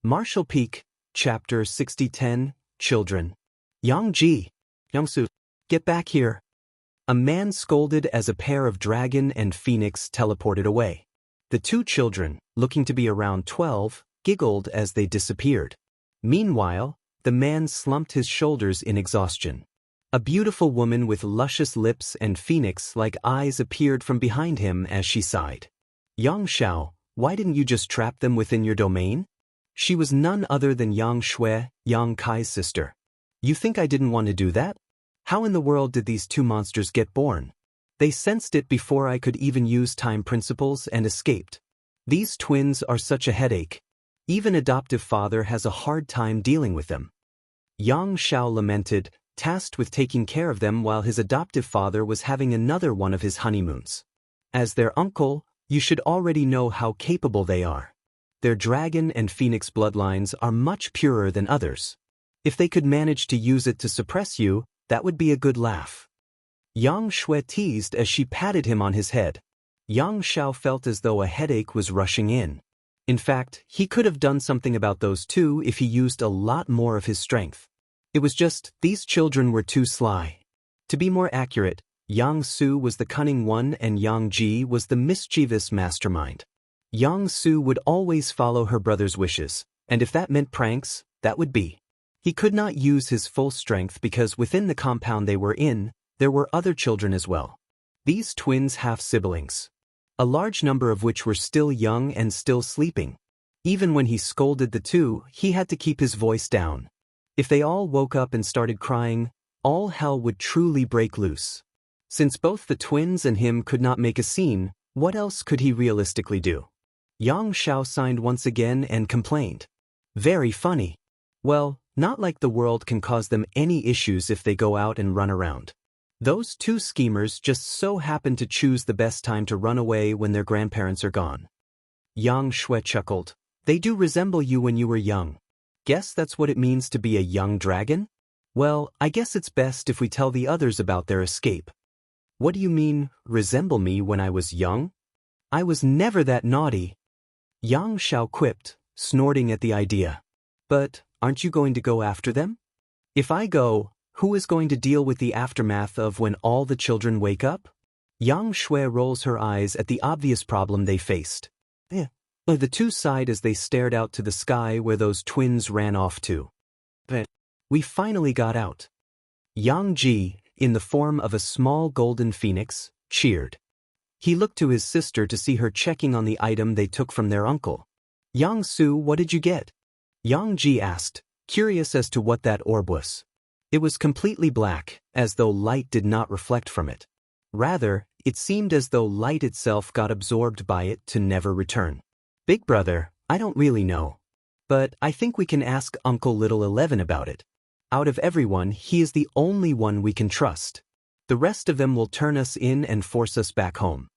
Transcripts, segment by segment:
Marshall Peak, Chapter 6010, Children. Yang Su, get back here. A man scolded as a pair of dragon and phoenix teleported away. The two children, looking to be around 12, giggled as they disappeared. Meanwhile, the man slumped his shoulders in exhaustion. A beautiful woman with luscious lips and phoenix-like eyes appeared from behind him as she sighed. Yang Xiao, why didn't you just trap them within your domain? She was none other than Yang Shui, Yang Kai's sister. You think I didn't want to do that? How in the world did these two monsters get born? They sensed it before I could even use time principles and escaped. These twins are such a headache. Even adoptive father has a hard time dealing with them. Yang Xiao lamented, tasked with taking care of them while his adoptive father was having another one of his honeymoons. As their uncle, you should already know how capable they are. Their dragon and phoenix bloodlines are much purer than others. If they could manage to use it to suppress you, that would be a good laugh. Yang Shui teased as she patted him on his head. Yang Xiao felt as though a headache was rushing in. In fact, he could have done something about those two if he used a lot more of his strength. It was just, these children were too sly. To be more accurate, Yang Su was the cunning one and Yang Ji was the mischievous mastermind. Yang Su would always follow her brother's wishes, and if that meant pranks, that would be. He could not use his full strength because within the compound they were in, there were other children as well. These twins half-siblings. A large number of which were still young and still sleeping. Even when he scolded the two, he had to keep his voice down. If they all woke up and started crying, all hell would truly break loose. Since both the twins and him could not make a scene, what else could he realistically do? Yang Xiao signed once again and complained. Very funny. Well, not like the world can cause them any issues if they go out and run around. Those two schemers just so happen to choose the best time to run away when their grandparents are gone. Yang Shui chuckled. They do resemble you when you were young. Guess that's what it means to be a young dragon? Well, I guess it's best if we tell the others about their escape. What do you mean, resemble me when I was young? I was never that naughty. Yang Xiao quipped, snorting at the idea. But, aren't you going to go after them? If I go, who is going to deal with the aftermath of when all the children wake up? Yang Shui rolls her eyes at the obvious problem they faced. The two sighed as they stared out to the sky where those twins ran off to. We finally got out. Yang Ji, in the form of a small golden phoenix, cheered. He looked to his sister to see her checking on the item they took from their uncle. Yang Su, what did you get? Yang Ji asked, curious as to what that orb was. It was completely black, as though light did not reflect from it. Rather, it seemed as though light itself got absorbed by it to never return. Big brother, I don't really know. But I think we can ask Uncle Little 11 about it. Out of everyone, he is the only one we can trust. The rest of them will turn us in and force us back home.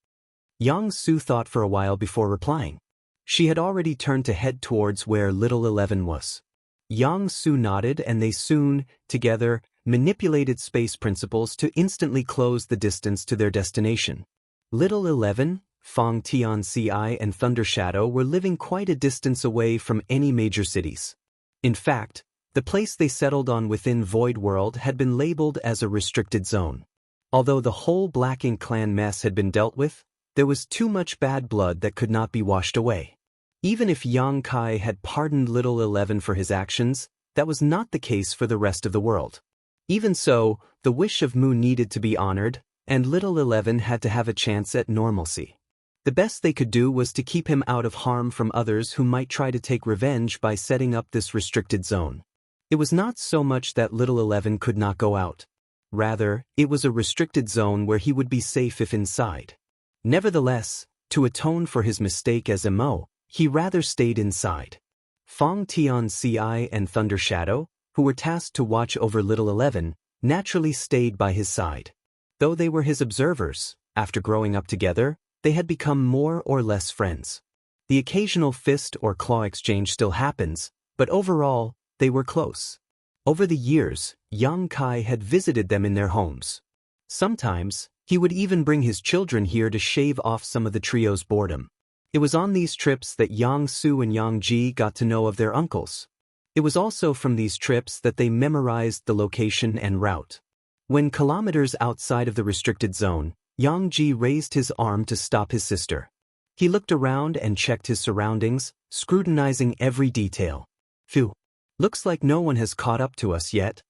Yang Su thought for a while before replying. She had already turned to head towards where Little 11 was. Yang Su nodded and they soon, together, manipulated space principles to instantly close the distance to their destination. Little 11, Fang Tianci and Thunder Shadow were living quite a distance away from any major cities. In fact, the place they settled on within Void World had been labeled as a restricted zone. Although the whole Black Ink clan mess had been dealt with, there was too much bad blood that could not be washed away. Even if Yang Kai had pardoned Little 11 for his actions, that was not the case for the rest of the world. Even so, the wish of Mu needed to be honored, and Little 11 had to have a chance at normalcy. The best they could do was to keep him out of harm from others who might try to take revenge by setting up this restricted zone. It was not so much that Little 11 could not go out. Rather, it was a restricted zone where he would be safe if inside. Nevertheless, to atone for his mistake as Mo, he rather stayed inside. Fang Tianci and Thunder Shadow, who were tasked to watch over Little 11, naturally stayed by his side. Though they were his observers, after growing up together, they had become more or less friends. The occasional fist or claw exchange still happens, but overall, they were close. Over the years, Yang Kai had visited them in their homes. Sometimes, he would even bring his children here to shave off some of the trio's boredom. It was on these trips that Jiangsu and Jiangji got to know of their uncles. It was also from these trips that they memorized the location and route. When kilometers outside of the restricted zone, Jiangji raised his arm to stop his sister. He looked around and checked his surroundings, scrutinizing every detail. Phew. Looks like no one has caught up to us yet.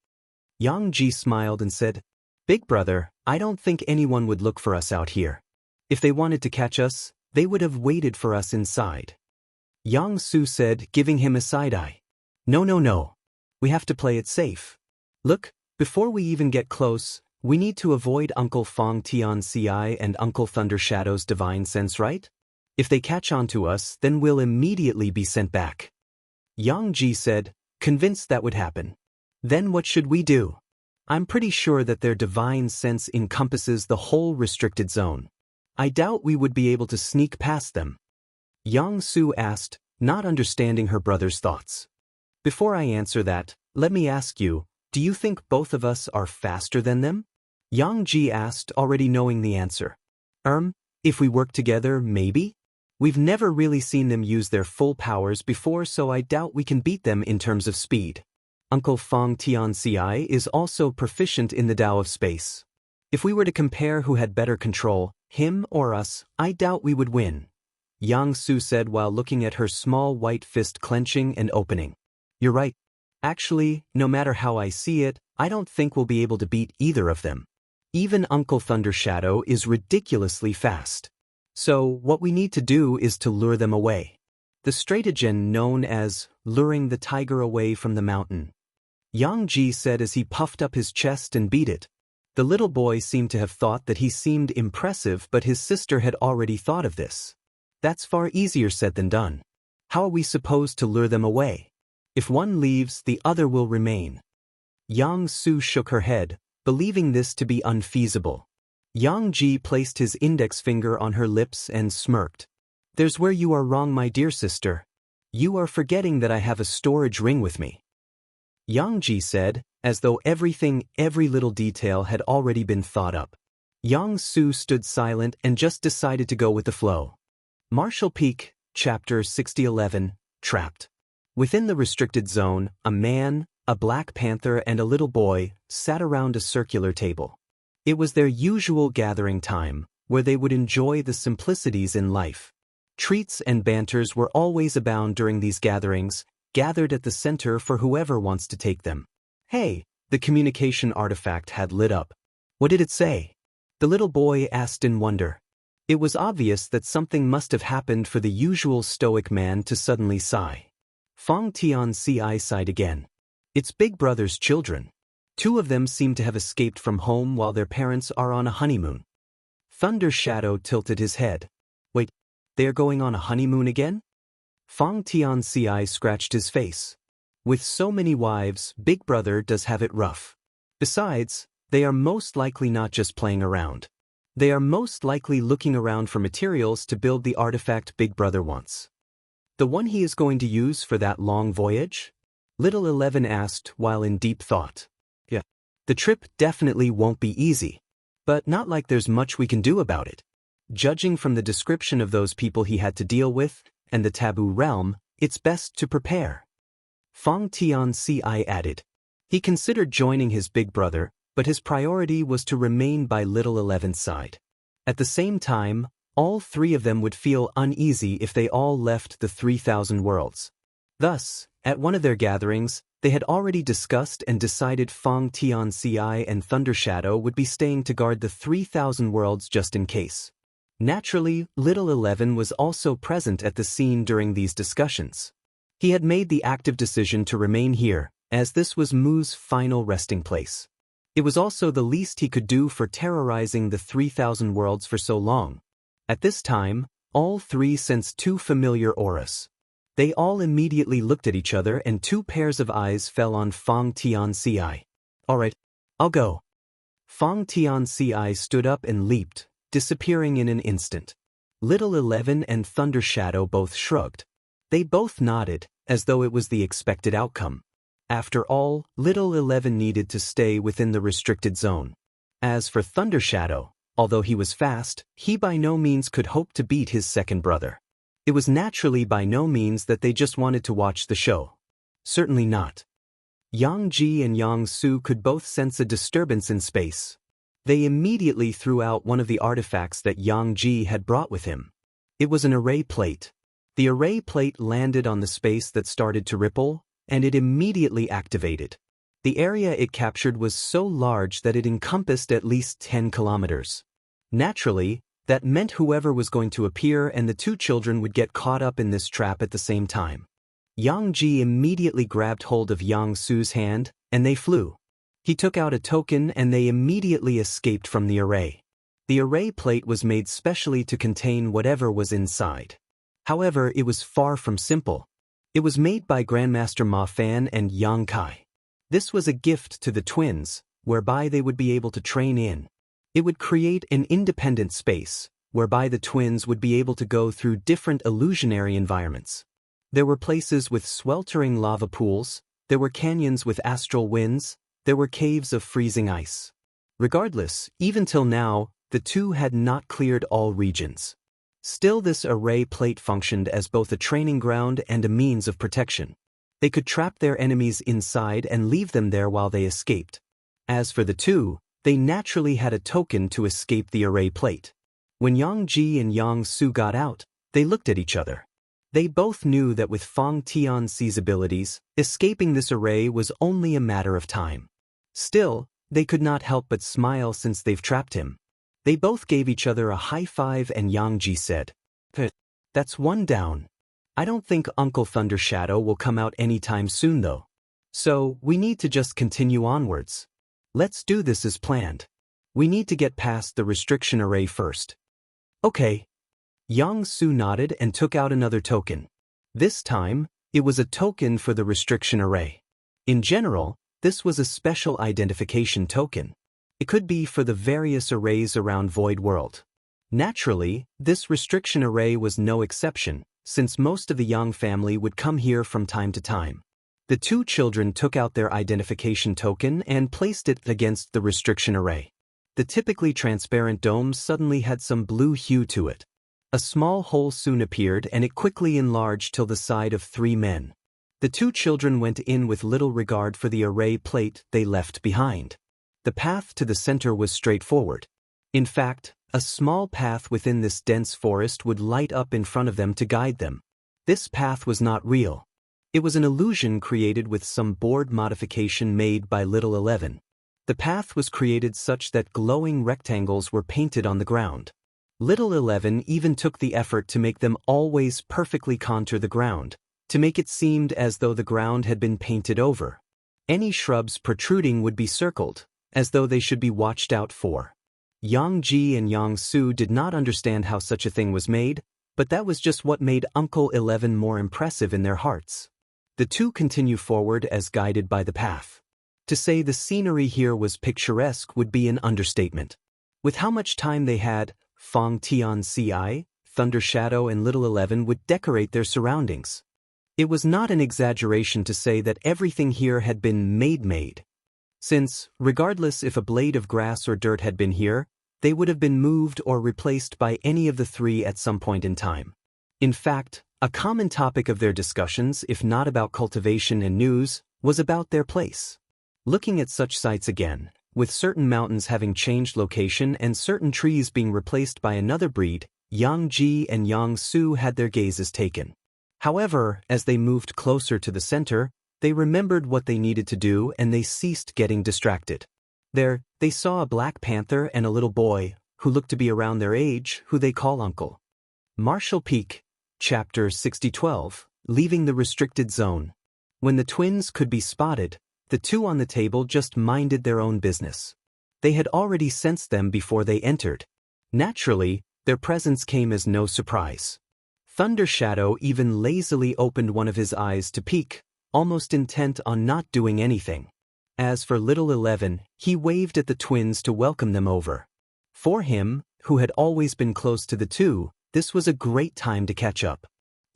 Jiangji smiled and said, "Big brother, I don't think anyone would look for us out here. If they wanted to catch us, they would have waited for us inside." Jiangsu said, giving him a side-eye. No. We have to play it safe. Look, before we even get close, we need to avoid Uncle Fong Tianci and Uncle Thunder Shadow's divine sense, right? If they catch on to us, then we'll immediately be sent back. Jiangji said, convinced that would happen. Then what should we do? I'm pretty sure that their divine sense encompasses the whole restricted zone. I doubt we would be able to sneak past them. Jiangsu asked, not understanding her brother's thoughts. Before I answer that, let me ask you, do you think both of us are faster than them? Jiangji asked, already knowing the answer. If we work together, maybe? We've never really seen them use their full powers before, so I doubt we can beat them in terms of speed. Uncle Fong Tianci is also proficient in the Tao of space. If we were to compare who had better control, him or us, I doubt we would win. Jiangsu said while looking at her small white fist clenching and opening. You're right. Actually, no matter how I see it, I don't think we'll be able to beat either of them. Even Uncle Thunder Shadow is ridiculously fast. So, what we need to do is to lure them away. The stratagem known as luring the tiger away from the mountain. Jiangji said as he puffed up his chest and beat it. The little boy seemed to have thought that he seemed impressive, but his sister had already thought of this. That's far easier said than done. How are we supposed to lure them away? If one leaves, the other will remain. Jiangsu shook her head, believing this to be unfeasible. Jiangji placed his index finger on her lips and smirked. There's where you are wrong, my dear sister. You are forgetting that I have a storage ring with me. Jiangji said, as though every little detail had already been thought up. Jiangsu stood silent and just decided to go with the flow. Martial Peak, Chapter 6011, Trapped. Within the restricted zone, a man, a black panther and a little boy sat around a circular table. It was their usual gathering time, where they would enjoy the simplicities in life. Treats and banters were always abound during these gatherings, gathered at the center for whoever wants to take them. Hey, the communication artifact had lit up. What did it say? The little boy asked in wonder. It was obvious that something must have happened for the usual stoic man to suddenly sigh. Fong Tianci sighed again. It's Big Brother's children. 2 of them seem to have escaped from home while their parents are on a honeymoon. Thunder Shadow tilted his head. Wait, they are going on a honeymoon again? Fong Tianci scratched his face. With so many wives, Big Brother does have it rough. Besides, they are most likely not just playing around. They are most likely looking around for materials to build the artifact Big Brother wants. The one he is going to use for that long voyage? Little 11 asked while in deep thought. Yeah. The trip definitely won't be easy. But not like there's much we can do about it. Judging from the description of those people he had to deal with, and the taboo realm, it's best to prepare. Fong Tianci added. He considered joining his big brother, but his priority was to remain by Little 11's side. At the same time, all 3 of them would feel uneasy if they all left the 3,000 worlds. Thus, at one of their gatherings, they had already discussed and decided Fong Tianci and Thunder Shadow would be staying to guard the 3,000 worlds just in case. Naturally, Little 11 was also present at the scene during these discussions. He had made the active decision to remain here, as this was Mu's final resting place. It was also the least he could do for terrorizing the 3,000 worlds for so long. At this time, all 3 sensed 2 familiar auras. They all immediately looked at each other and 2 pairs of eyes fell on Fong Tianci. Alright, I'll go. Fong Tianci stood up and leaped, disappearing in an instant. Little 11 and Thunder Shadow both shrugged. They both nodded, as though it was the expected outcome. After all, Little 11 needed to stay within the restricted zone. As for Thunder Shadow, although he was fast, he by no means could hope to beat his second brother. It was naturally by no means that they just wanted to watch the show. Certainly not. Yang Ji and Yang Su could both sense a disturbance in space. They immediately threw out one of the artifacts that Yang Ji had brought with him. It was an array plate. The array plate landed on the space that started to ripple, and it immediately activated. The area it captured was so large that it encompassed at least 10 kilometers. Naturally, that meant whoever was going to appear and the two children would get caught up in this trap at the same time. Yang Ji immediately grabbed hold of Yang Su's hand, and they flew. He took out a token and they immediately escaped from the array. The array plate was made specially to contain whatever was inside. However, it was far from simple. It was made by Grandmaster Ma Fan and Yang Kai. This was a gift to the twins, whereby they would be able to train in. It would create an independent space, whereby the twins would be able to go through different illusionary environments. There were places with sweltering lava pools, there were canyons with astral winds, there were caves of freezing ice. Regardless, even till now, the two had not cleared all regions. Still, this array plate functioned as both a training ground and a means of protection. They could trap their enemies inside and leave them there while they escaped. As for the two, they naturally had a token to escape the array plate. When Yang Ji and Yang Su got out, they looked at each other. They both knew that with Fang Tianxi's abilities, escaping this array was only a matter of time. Still, they could not help but smile since they've trapped him. They both gave each other a high five and Yang Ji said, "That's one down. I don't think Uncle Thunder Shadow will come out anytime soon though. So, we need to just continue onwards. Let's do this as planned. We need to get past the restriction array first." "Okay." Yang Su nodded and took out another token. This time, it was a token for the restriction array. In general, this was a special identification token. It could be for the various arrays around Void World. Naturally, this restriction array was no exception, since most of the Yang family would come here from time to time. The two children took out their identification token and placed it against the restriction array. The typically transparent dome suddenly had some blue hue to it. A small hole soon appeared and it quickly enlarged till the side of 3 men. The two children went in with little regard for the array plate they left behind. The path to the center was straightforward. In fact, a small path within this dense forest would light up in front of them to guide them. This path was not real. It was an illusion created with some board modification made by Little 11. The path was created such that glowing rectangles were painted on the ground. Little 11 even took the effort to make them always perfectly contour the ground, to make it seem as though the ground had been painted over. Any shrubs protruding would be circled, as though they should be watched out for. Yang Ji and Yang Su did not understand how such a thing was made, but that was just what made Uncle 11 more impressive in their hearts. The two continue forward as guided by the path. To say the scenery here was picturesque would be an understatement. With how much time they had, Fang Tianxi, Thunder Shadow and Little 11 would decorate their surroundings. It was not an exaggeration to say that everything here had been made. Since, regardless if a blade of grass or dirt had been here, they would have been moved or replaced by any of the three at some point in time. In fact, a common topic of their discussions, if not about cultivation and news, was about their place. Looking at such sites again, with certain mountains having changed location and certain trees being replaced by another breed, Yang Ji and Yang Su had their gazes taken. However, as they moved closer to the center, they remembered what they needed to do and they ceased getting distracted. There, they saw a black panther and a little boy, who looked to be around their age, who they call Uncle. Marshall Peak, Chapter 6012, Leaving the Restricted Zone. When the twins could be spotted, the two on the table just minded their own business. They had already sensed them before they entered. Naturally, their presence came as no surprise. Thunder Shadow even lazily opened one of his eyes to peek, almost intent on not doing anything. As for Little 11, he waved at the twins to welcome them over. For him, who had always been close to the two, this was a great time to catch up.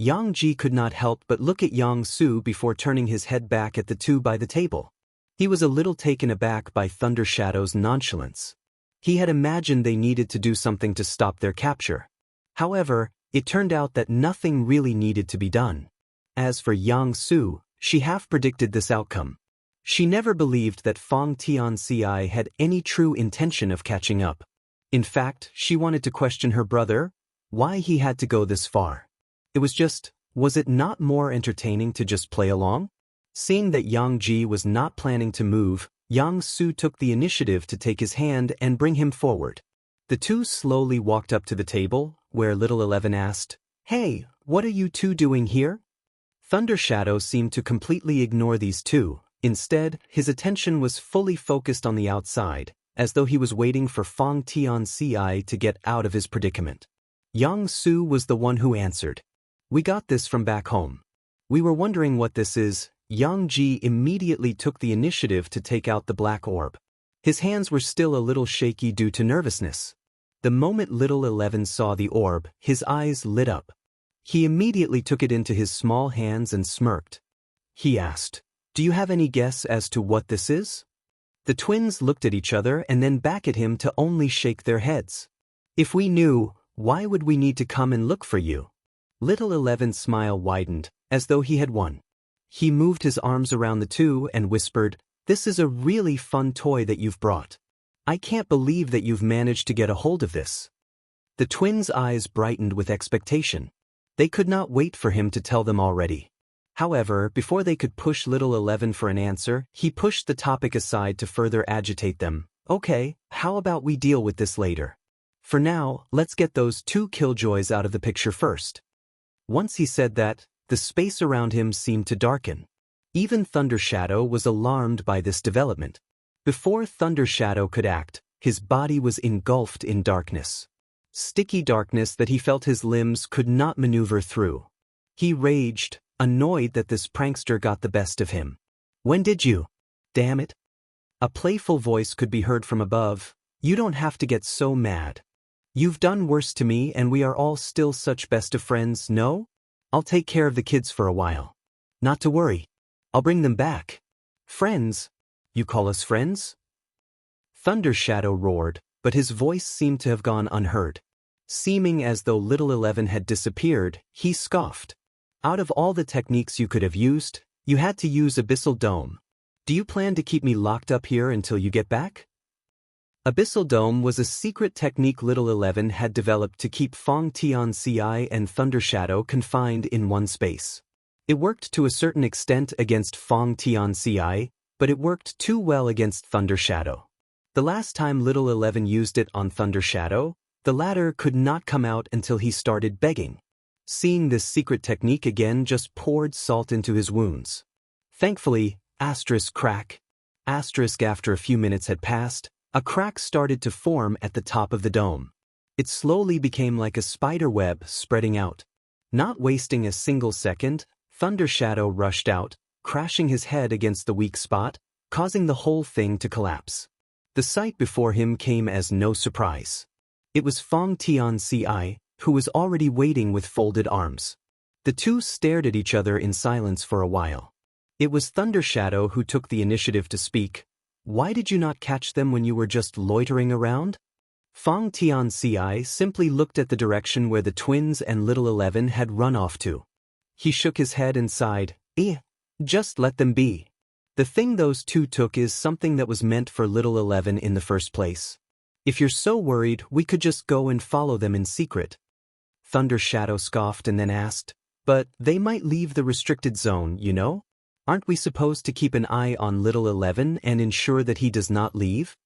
Yang Ji could not help but look at Yang Su before turning his head back at the two by the table. He was a little taken aback by Thunder Shadow's nonchalance. He had imagined they needed to do something to stop their capture. However, It turned out that nothing really needed to be done. As for Yang Su, she half predicted this outcome. She never believed that Feng Tianci had any true intention of catching up. In fact, she wanted to question her brother, why he had to go this far. It was it not more entertaining to just play along? Seeing that Yang Ji was not planning to move, Yang Su took the initiative to take his hand and bring him forward. The two slowly walked up to the table, where Little 11 asked, "Hey, what are you two doing here?" Thunder Shadow seemed to completely ignore these two. Instead, his attention was fully focused on the outside, as though he was waiting for Feng Tianci to get out of his predicament. Yang Su was the one who answered. "We got this from back home. We were wondering what this is." Yang Ji immediately took the initiative to take out the black orb. His hands were still a little shaky due to nervousness. The moment Little 11 saw the orb, his eyes lit up. He immediately took it into his small hands and smirked. He asked, "Do you have any guess as to what this is?" The twins looked at each other and then back at him to only shake their heads. "If we knew, why would we need to come and look for you?" Little 11's smile widened, as though he had won. He moved his arms around the two and whispered, "This is a really fun toy that you've brought. I can't believe that you've managed to get a hold of this." The twins' eyes brightened with expectation. They could not wait for him to tell them already. However, before they could push Little 11 for an answer, he pushed the topic aside to further agitate them. "Okay, how about we deal with this later? For now, let's get those two killjoys out of the picture first." Once he said that, the space around him seemed to darken. Even Thunder Shadow was alarmed by this development. Before Thunder Shadow could act, his body was engulfed in darkness. Sticky darkness that he felt his limbs could not maneuver through. He raged, annoyed that this prankster got the best of him. "When did you? Damn it." A playful voice could be heard from above. "You don't have to get so mad. You've done worse to me and we are all still such best of friends, no? I'll take care of the kids for a while. Not to worry. I'll bring them back." "Friends? You call us friends?" Thunder Shadow roared, but his voice seemed to have gone unheard. Seeming as though Little 11 had disappeared, he scoffed. "Out of all the techniques you could have used, you had to use Abyssal Dome. Do you plan to keep me locked up here until you get back?" Abyssal Dome was a secret technique Little 11 had developed to keep Feng Tianci and Thunder Shadow confined in one space. It worked to a certain extent against Feng Tianci, but it worked too well against Thunder Shadow. The last time Little 11 used it on Thunder Shadow, the latter could not come out until he started begging. Seeing this secret technique again just poured salt into his wounds. Thankfully, crack. After a few minutes had passed, a crack started to form at the top of the dome. It slowly became like a spider web spreading out. Not wasting a single second, Thunder Shadow rushed out, crashing his head against the weak spot, causing the whole thing to collapse. The sight before him came as no surprise. It was Feng Tianci, who was already waiting with folded arms. The two stared at each other in silence for a while. It was Thunder Shadow who took the initiative to speak. "Why did you not catch them when you were just loitering around?" Feng Tianci simply looked at the direction where the twins and Little 11 had run off to. He shook his head and sighed, just let them be. The thing those two took is something that was meant for Little 11 in the first place. If you're so worried, we could just go and follow them in secret." Thunder Shadow scoffed and then asked, "But they might leave the restricted zone, you know? Aren't we supposed to keep an eye on Little 11 and ensure that he does not leave?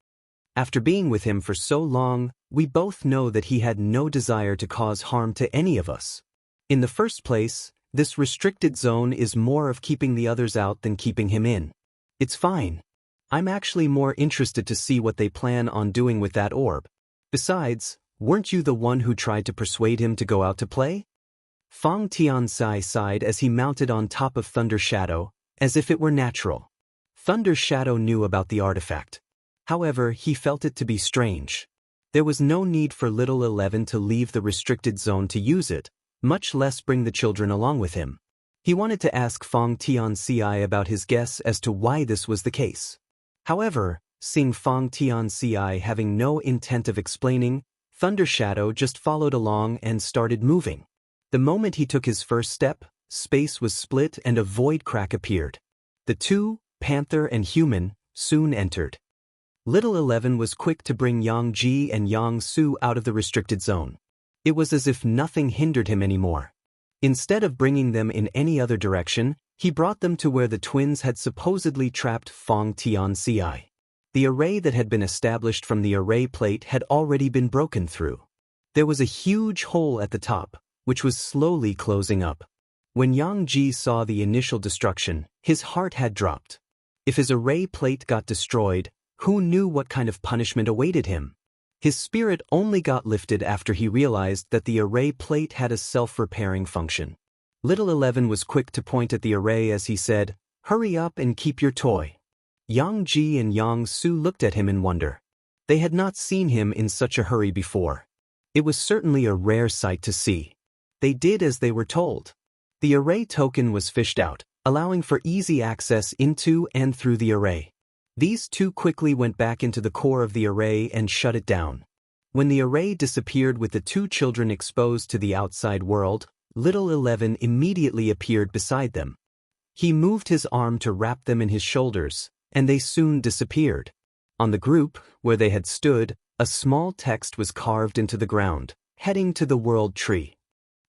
After being with him for so long, we both know that he had no desire to cause harm to any of us. In the first place, this restricted zone is more of keeping the others out than keeping him in. It's fine. I'm actually more interested to see what they plan on doing with that orb. Besides, weren't you the one who tried to persuade him to go out to play?" Feng Tianci sighed as he mounted on top of Thunder Shadow, as if it were natural. Thunder Shadow knew about the artifact. However, he felt it to be strange. There was no need for Little 11 to leave the restricted zone to use it, much less bring the children along with him. He wanted to ask Feng Tianci about his guess as to why this was the case. However, seeing Feng Tianci having no intent of explaining, Thunder Shadow just followed along and started moving. The moment he took his first step, space was split and a void crack appeared. The two, Panther and Human, soon entered. Little 11 was quick to bring Yang Ji and Yang Su out of the restricted zone. It was as if nothing hindered him anymore. Instead of bringing them in any other direction, he brought them to where the twins had supposedly trapped Fong Tianci. The array that had been established from the array plate had already been broken through. There was a huge hole at the top, which was slowly closing up. When Yang Ji saw the initial destruction, his heart had dropped. If his array plate got destroyed, who knew what kind of punishment awaited him? His spirit only got lifted after he realized that the array plate had a self-repairing function. Little 11 was quick to point at the array as he said, "Hurry up and keep your toy." Yang Ji and Yang Su looked at him in wonder. They had not seen him in such a hurry before. It was certainly a rare sight to see. They did as they were told. The array token was fished out, allowing for easy access into and through the array. These two quickly went back into the core of the array and shut it down. When the array disappeared with the two children exposed to the outside world, Little 11 immediately appeared beside them. He moved his arm to wrap them in his shoulders, and they soon disappeared. On the group, where they had stood, a small text was carved into the ground, heading to the World Tree.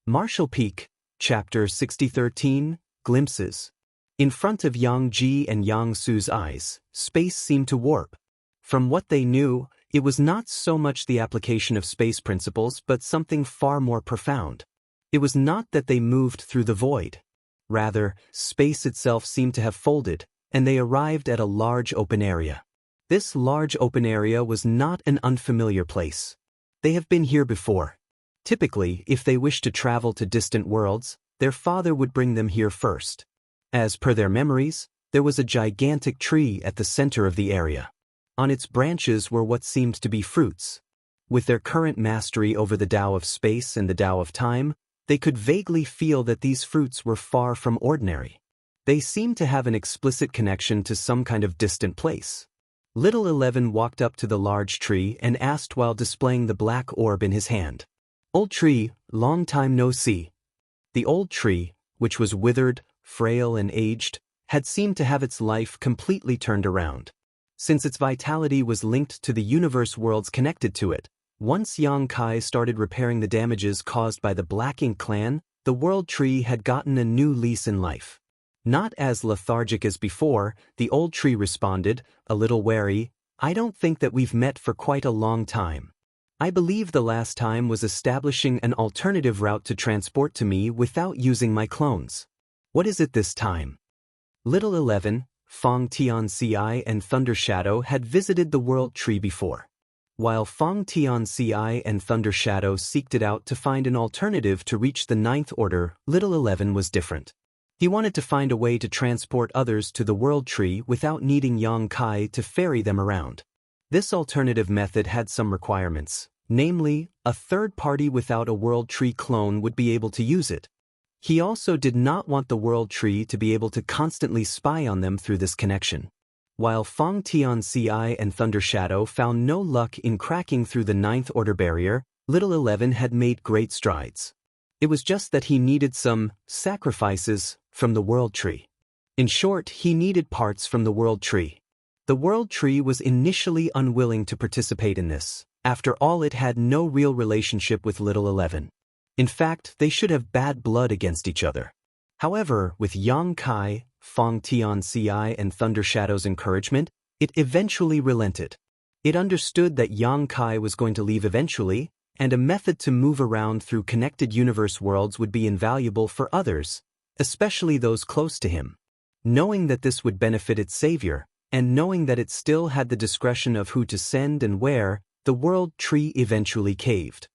Marshall Peak, Chapter 6013, Glimpses. In front of Yang Ji and Yang Su's eyes, space seemed to warp. From what they knew, it was not so much the application of space principles but something far more profound. It was not that they moved through the void. Rather, space itself seemed to have folded, and they arrived at a large open area. This large open area was not an unfamiliar place. They have been here before. Typically, if they wished to travel to distant worlds, their father would bring them here first. As per their memories, there was a gigantic tree at the center of the area. On its branches were what seemed to be fruits. With their current mastery over the Tao of space and the Tao of time, they could vaguely feel that these fruits were far from ordinary. They seemed to have an explicit connection to some kind of distant place. Little 11 walked up to the large tree and asked while displaying the black orb in his hand. "Old tree, long time no see." The old tree, which was withered, frail and aged, had seemed to have its life completely turned around. Since its vitality was linked to the universe worlds connected to it, once Yang Kai started repairing the damages caused by the Black Ink clan, the world tree had gotten a new lease in life. Not as lethargic as before, the old tree responded, a little wary, "I don't think that we've met for quite a long time. I believe the last time was establishing an alternative route to transport to me without using my clones. What is it this time?" Little 11, Fong Tianci and Thunder Shadow had visited the World Tree before. While Fong Tianci and Thunder Shadow seeked it out to find an alternative to reach the Ninth Order, Little 11 was different. He wanted to find a way to transport others to the World Tree without needing Yang Kai to ferry them around. This alternative method had some requirements, namely, a third party without a World Tree clone would be able to use it. He also did not want the World Tree to be able to constantly spy on them through this connection. While Fong Tianci and Thunder Shadow found no luck in cracking through the Ninth Order barrier, Little 11 had made great strides. It was just that he needed some sacrifices from the World Tree. In short, he needed parts from the World Tree. The World Tree was initially unwilling to participate in this. After all, it had no real relationship with Little 11. In fact, they should have bad blood against each other. However, with Yang Kai, Fong Tianci and Thunder Shadow's encouragement, it eventually relented. It understood that Yang Kai was going to leave eventually, and a method to move around through connected universe worlds would be invaluable for others, especially those close to him. Knowing that this would benefit its savior, and knowing that it still had the discretion of who to send and where, the World Tree eventually caved.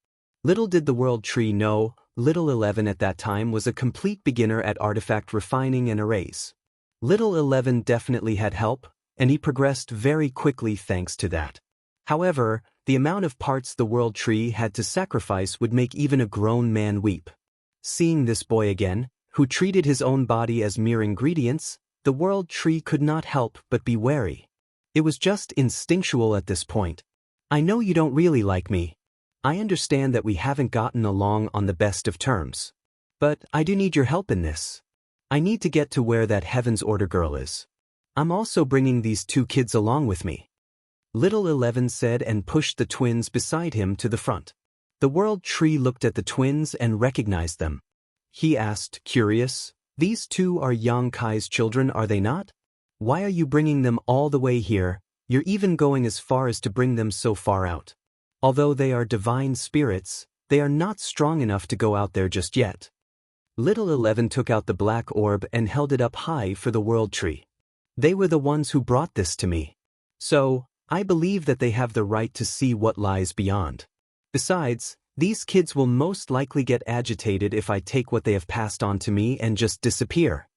Little did the World Tree know, Little 11 at that time was a complete beginner at artifact refining and arrays. Little 11 definitely had help, and he progressed very quickly thanks to that. However, the amount of parts the World Tree had to sacrifice would make even a grown man weep. Seeing this boy again, who treated his own body as mere ingredients, the World Tree could not help but be wary. It was just instinctual at this point. "I know you don't really like me. I understand that we haven't gotten along on the best of terms. But I do need your help in this. I need to get to where that Heaven's Order girl is. I'm also bringing these 2 kids along with me. Little 11 said and pushed the twins beside him to the front. The World Tree looked at the twins and recognized them. He asked, curious, "These 2 are Yang Kai's children, are they not? Why are you bringing them all the way here? You're even going as far as to bring them so far out. Although they are divine spirits, they are not strong enough to go out there just yet." Little 11 took out the black orb and held it up high for the World Tree. "They were the ones who brought this to me. So, I believe that they have the right to see what lies beyond. Besides, these kids will most likely get agitated if I take what they have passed on to me and just disappear."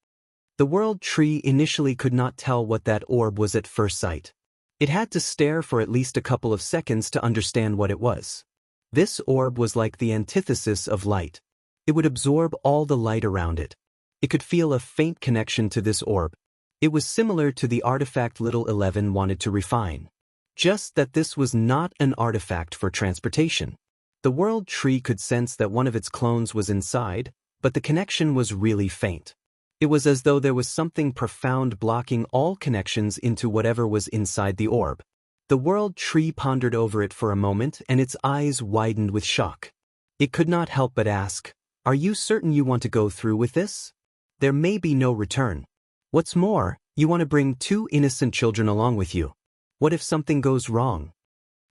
The World Tree initially could not tell what that orb was at first sight. It had to stare for at least a couple of seconds to understand what it was. This orb was like the antithesis of light. It would absorb all the light around it. It could feel a faint connection to this orb. It was similar to the artifact Little 11 wanted to refine. Just that this was not an artifact for transportation. The World Tree could sense that one of its clones was inside, but the connection was really faint. It was as though there was something profound blocking all connections into whatever was inside the orb. The World Tree pondered over it for a moment and its eyes widened with shock. It could not help but ask, "Are you certain you want to go through with this? There may be no return. What's more, you want to bring 2 innocent children along with you. What if something goes wrong?"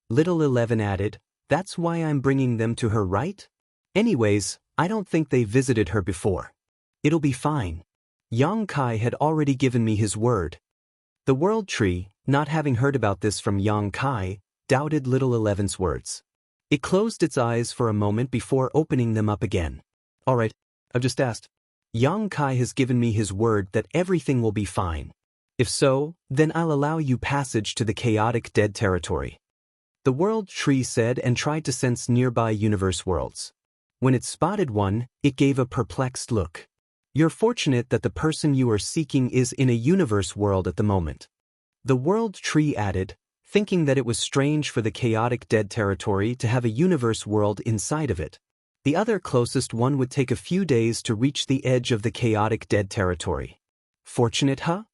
Little 11 added, "That's why I'm bringing them to her, right? Anyways, I don't think they visited her before. It'll be fine. Yang Kai had already given me his word." The World Tree, not having heard about this from Yang Kai, doubted Little 11's words. It closed its eyes for a moment before opening them up again. "All right, I've just asked. Yang Kai has given me his word that everything will be fine. If so, then I'll allow you passage to the chaotic dead territory." The World Tree said and tried to sense nearby universe worlds. When it spotted one, it gave a perplexed look. "You're fortunate that the person you are seeking is in a universe world at the moment." The World Tree added, thinking that it was strange for the chaotic dead territory to have a universe world inside of it. The other closest one would take a few days to reach the edge of the chaotic dead territory. "Fortunate, huh?"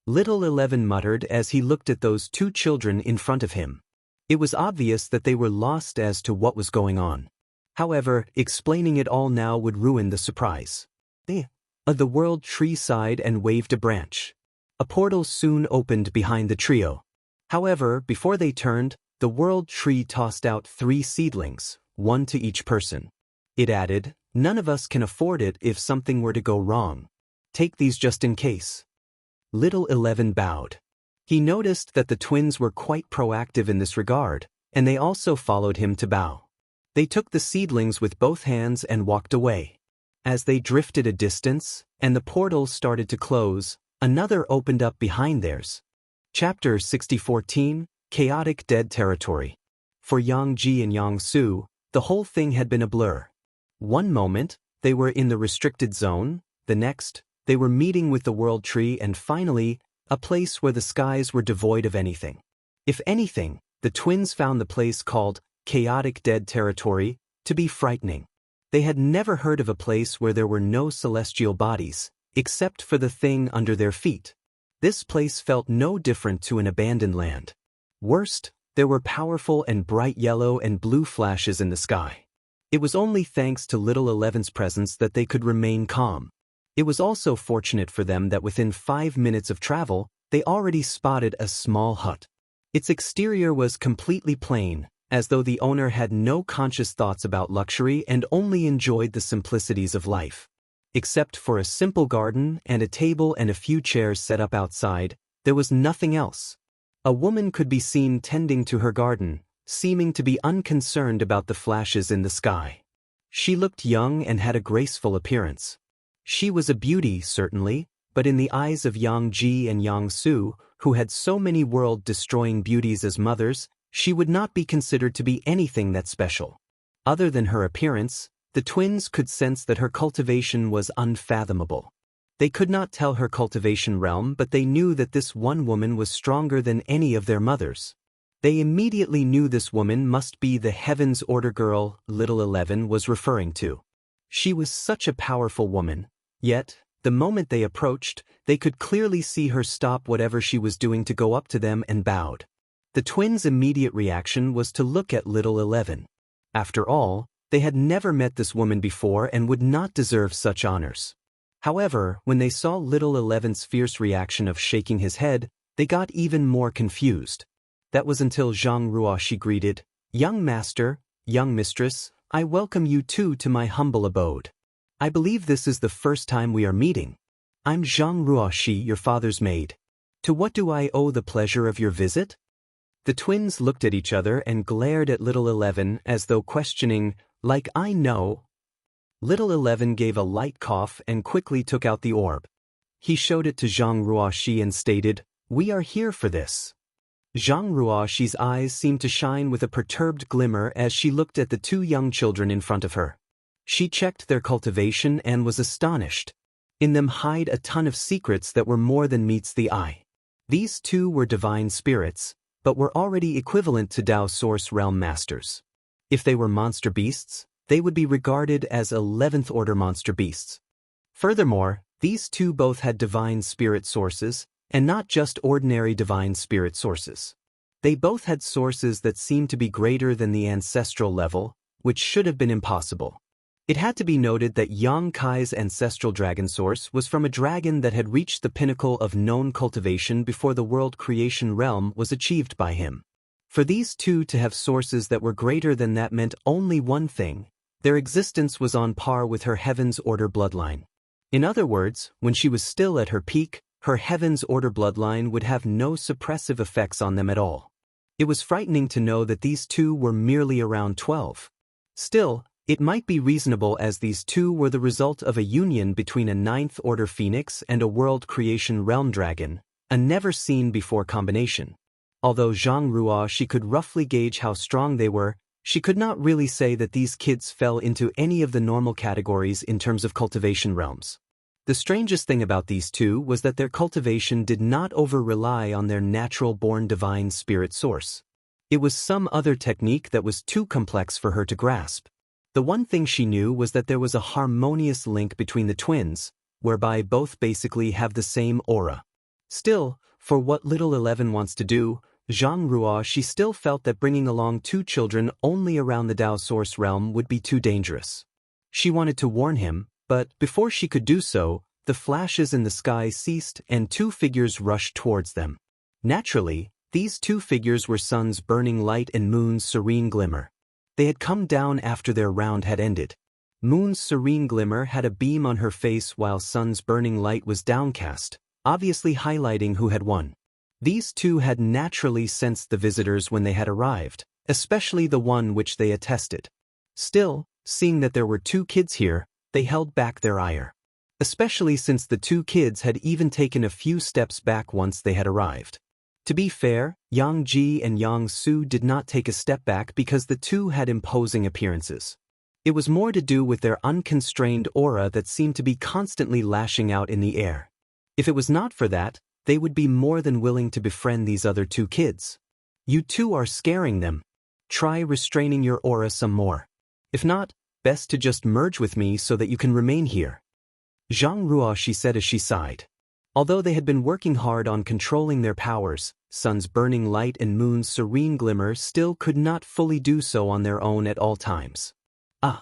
Little 11 muttered as he looked at those 2 children in front of him. It was obvious that they were lost as to what was going on. However, explaining it all now would ruin the surprise. The World Tree sighed and waved a branch. A portal soon opened behind the trio. However, before they turned, the World Tree tossed out 3 seedlings, 1 to each person. It added, "None of us can afford it if something were to go wrong. Take these just in case." Little 11 bowed. He noticed that the twins were quite proactive in this regard, and they also followed him to bow. They took the seedlings with both hands and walked away. As they drifted a distance, and the portal started to close, another opened up behind theirs. Chapter 60:14, Chaotic Dead Territory. For Yang Ji and Yang Su, the whole thing had been a blur. One moment, they were in the restricted zone, the next, they were meeting with the World Tree, and finally, a place where the skies were devoid of anything. If anything, the twins found the place called Chaotic Dead Territory to be frightening. They had never heard of a place where there were no celestial bodies, except for the thing under their feet. This place felt no different to an abandoned land. Worst, there were powerful and bright yellow and blue flashes in the sky. It was only thanks to Little 11's presence that they could remain calm. It was also fortunate for them that within 5 minutes of travel, they already spotted a small hut. Its exterior was completely plain, as though the owner had no conscious thoughts about luxury and only enjoyed the simplicities of life. Except for a simple garden and a table and a few chairs set up outside, there was nothing else. A woman could be seen tending to her garden, seeming to be unconcerned about the flashes in the sky. She looked young and had a graceful appearance. She was a beauty, certainly, but in the eyes of Yang Ji and Yang Su, who had so many world-destroying beauties as mothers, she would not be considered to be anything that special. Other than her appearance, the twins could sense that her cultivation was unfathomable. They could not tell her cultivation realm, but they knew that this one woman was stronger than any of their mothers. They immediately knew this woman must be the Heaven's Order girl Little 11 was referring to. She was such a powerful woman. Yet, the moment they approached, they could clearly see her stop whatever she was doing to go up to them and bowed. The twins' immediate reaction was to look at little 11. After all, they had never met this woman before and would not deserve such honors. However, when they saw little 11's fierce reaction of shaking his head, they got even more confused. That was until Jianghu she greeted, "Young master, young mistress, I welcome you two to my humble abode. I believe this is the first time we are meeting. I'm Jianghu, your father's maid. To what do I owe the pleasure of your visit?" The twins looked at each other and glared at little 11 as though questioning, "Like I know?" Little 11 gave a light cough and quickly took out the orb. He showed it to Jianghu and stated, "We are here for this." Jianghua's eyes seemed to shine with a perturbed glimmer as she looked at the two young children in front of her. She checked their cultivation and was astonished. In them hide a ton of secrets that were more than meets the eye. These two were divine spirits, but were already equivalent to Tao Source Realm Masters. If they were monster beasts, they would be regarded as 11th order monster beasts. Furthermore, these two both had divine spirit sources, and not just ordinary divine spirit sources. They both had sources that seemed to be greater than the ancestral level, which should have been impossible. It had to be noted that Yang Kai's ancestral dragon source was from a dragon that had reached the pinnacle of known cultivation before the world creation realm was achieved by him. For these two to have sources that were greater than that meant only one thing: their existence was on par with her Heaven's Order bloodline. In other words, when she was still at her peak, her Heaven's Order bloodline would have no suppressive effects on them at all. It was frightening to know that these two were merely around 12. Still, it might be reasonable as these two were the result of a union between a 9th Order Phoenix and a World Creation Realm Dragon, a never-seen-before combination. Although Jianghu could roughly gauge how strong they were, she could not really say that these kids fell into any of the normal categories in terms of cultivation realms. The strangest thing about these two was that their cultivation did not over-rely on their natural-born divine spirit source. It was some other technique that was too complex for her to grasp. The one thing she knew was that there was a harmonious link between the twins, whereby both basically have the same aura. Still, for what little 11 wants to do, Jianghu still felt that bringing along two children only around the Tao Source realm would be too dangerous. She wanted to warn him, but before she could do so, the flashes in the sky ceased and two figures rushed towards them. Naturally, these two figures were Sun's burning light and Moon's serene glimmer. They had come down after their round had ended. Moon's serene glimmer had a beam on her face while Sun's burning light was downcast, obviously highlighting who had won. These two had naturally sensed the visitors when they had arrived, especially the one which they attested. Still, seeing that there were two kids here, they held back their ire. Especially since the two kids had even taken a few steps back once they had arrived. To be fair, Yang Ji and Yang Su did not take a step back because the two had imposing appearances. It was more to do with their unconstrained aura that seemed to be constantly lashing out in the air. If it was not for that, they would be more than willing to befriend these other two kids. You two are scaring them. Try restraining your aura some more. If not, best to just merge with me so that you can remain here. Jianghu she said as she sighed. Although they had been working hard on controlling their powers, Sun's burning light and Moon's serene glimmer still could not fully do so on their own at all times. Ah!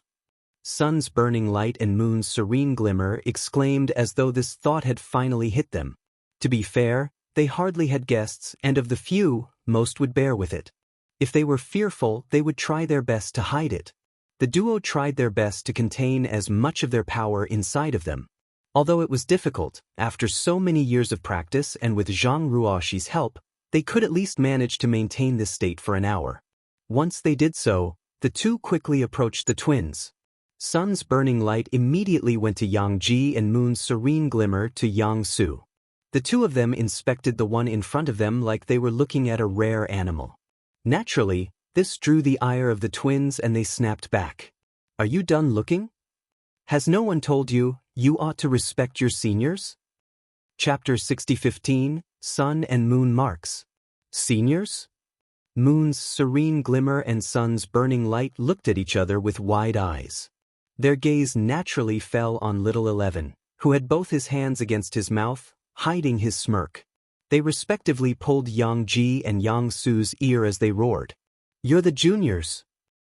Sun's burning light and Moon's serene glimmer exclaimed as though this thought had finally hit them. To be fair, they hardly had guests, and of the few, most would bear with it. If they were fearful, they would try their best to hide it. The duo tried their best to contain as much of their power inside of them. Although it was difficult, after so many years of practice and with Jianghua's help, they could at least manage to maintain this state for an hour. Once they did so, the two quickly approached the twins. Sun's burning light immediately went to Yang Ji and Moon's serene glimmer to Yang Su. The two of them inspected the one in front of them like they were looking at a rare animal. Naturally, this drew the ire of the twins and they snapped back. Are you done looking? Has no one told you, you ought to respect your seniors? Chapter 60:15, Sun and Moon Marks. Seniors? Moon's serene glimmer and Sun's burning light looked at each other with wide eyes. Their gaze naturally fell on little 11, who had both his hands against his mouth, hiding his smirk. They respectively pulled Yang Ji and Yang Su's ear as they roared. "You're the juniors."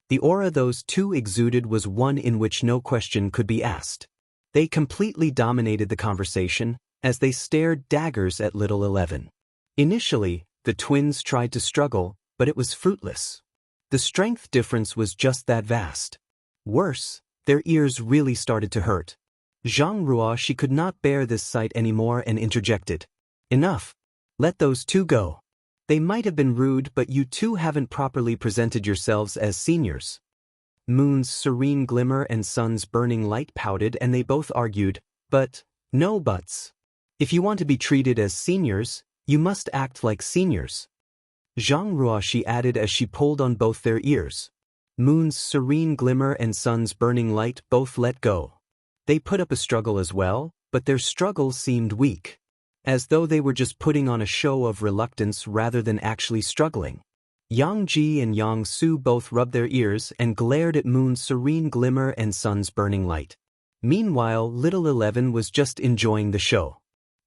The aura those two exuded was one in which no question could be asked. They completely dominated the conversation, as they stared daggers at little 11. Initially, the twins tried to struggle, but it was fruitless. The strength difference was just that vast. Worse, their ears really started to hurt. Jianghu, she could not bear this sight anymore and interjected. "Enough. Let those two go. They might have been rude, but you two haven't properly presented yourselves as seniors." Moon's serene glimmer and sun's burning light pouted, and they both argued, "But, no buts. If you want to be treated as seniors, you must act like seniors." Jianghu, she added as she pulled on both their ears. Moon's serene glimmer and sun's burning light both let go. They put up a struggle as well, but their struggle seemed weak, as though they were just putting on a show of reluctance rather than actually struggling. Yang Ji and Yang Su both rubbed their ears and glared at Moon's serene glimmer and sun's burning light. Meanwhile, little 11 was just enjoying the show.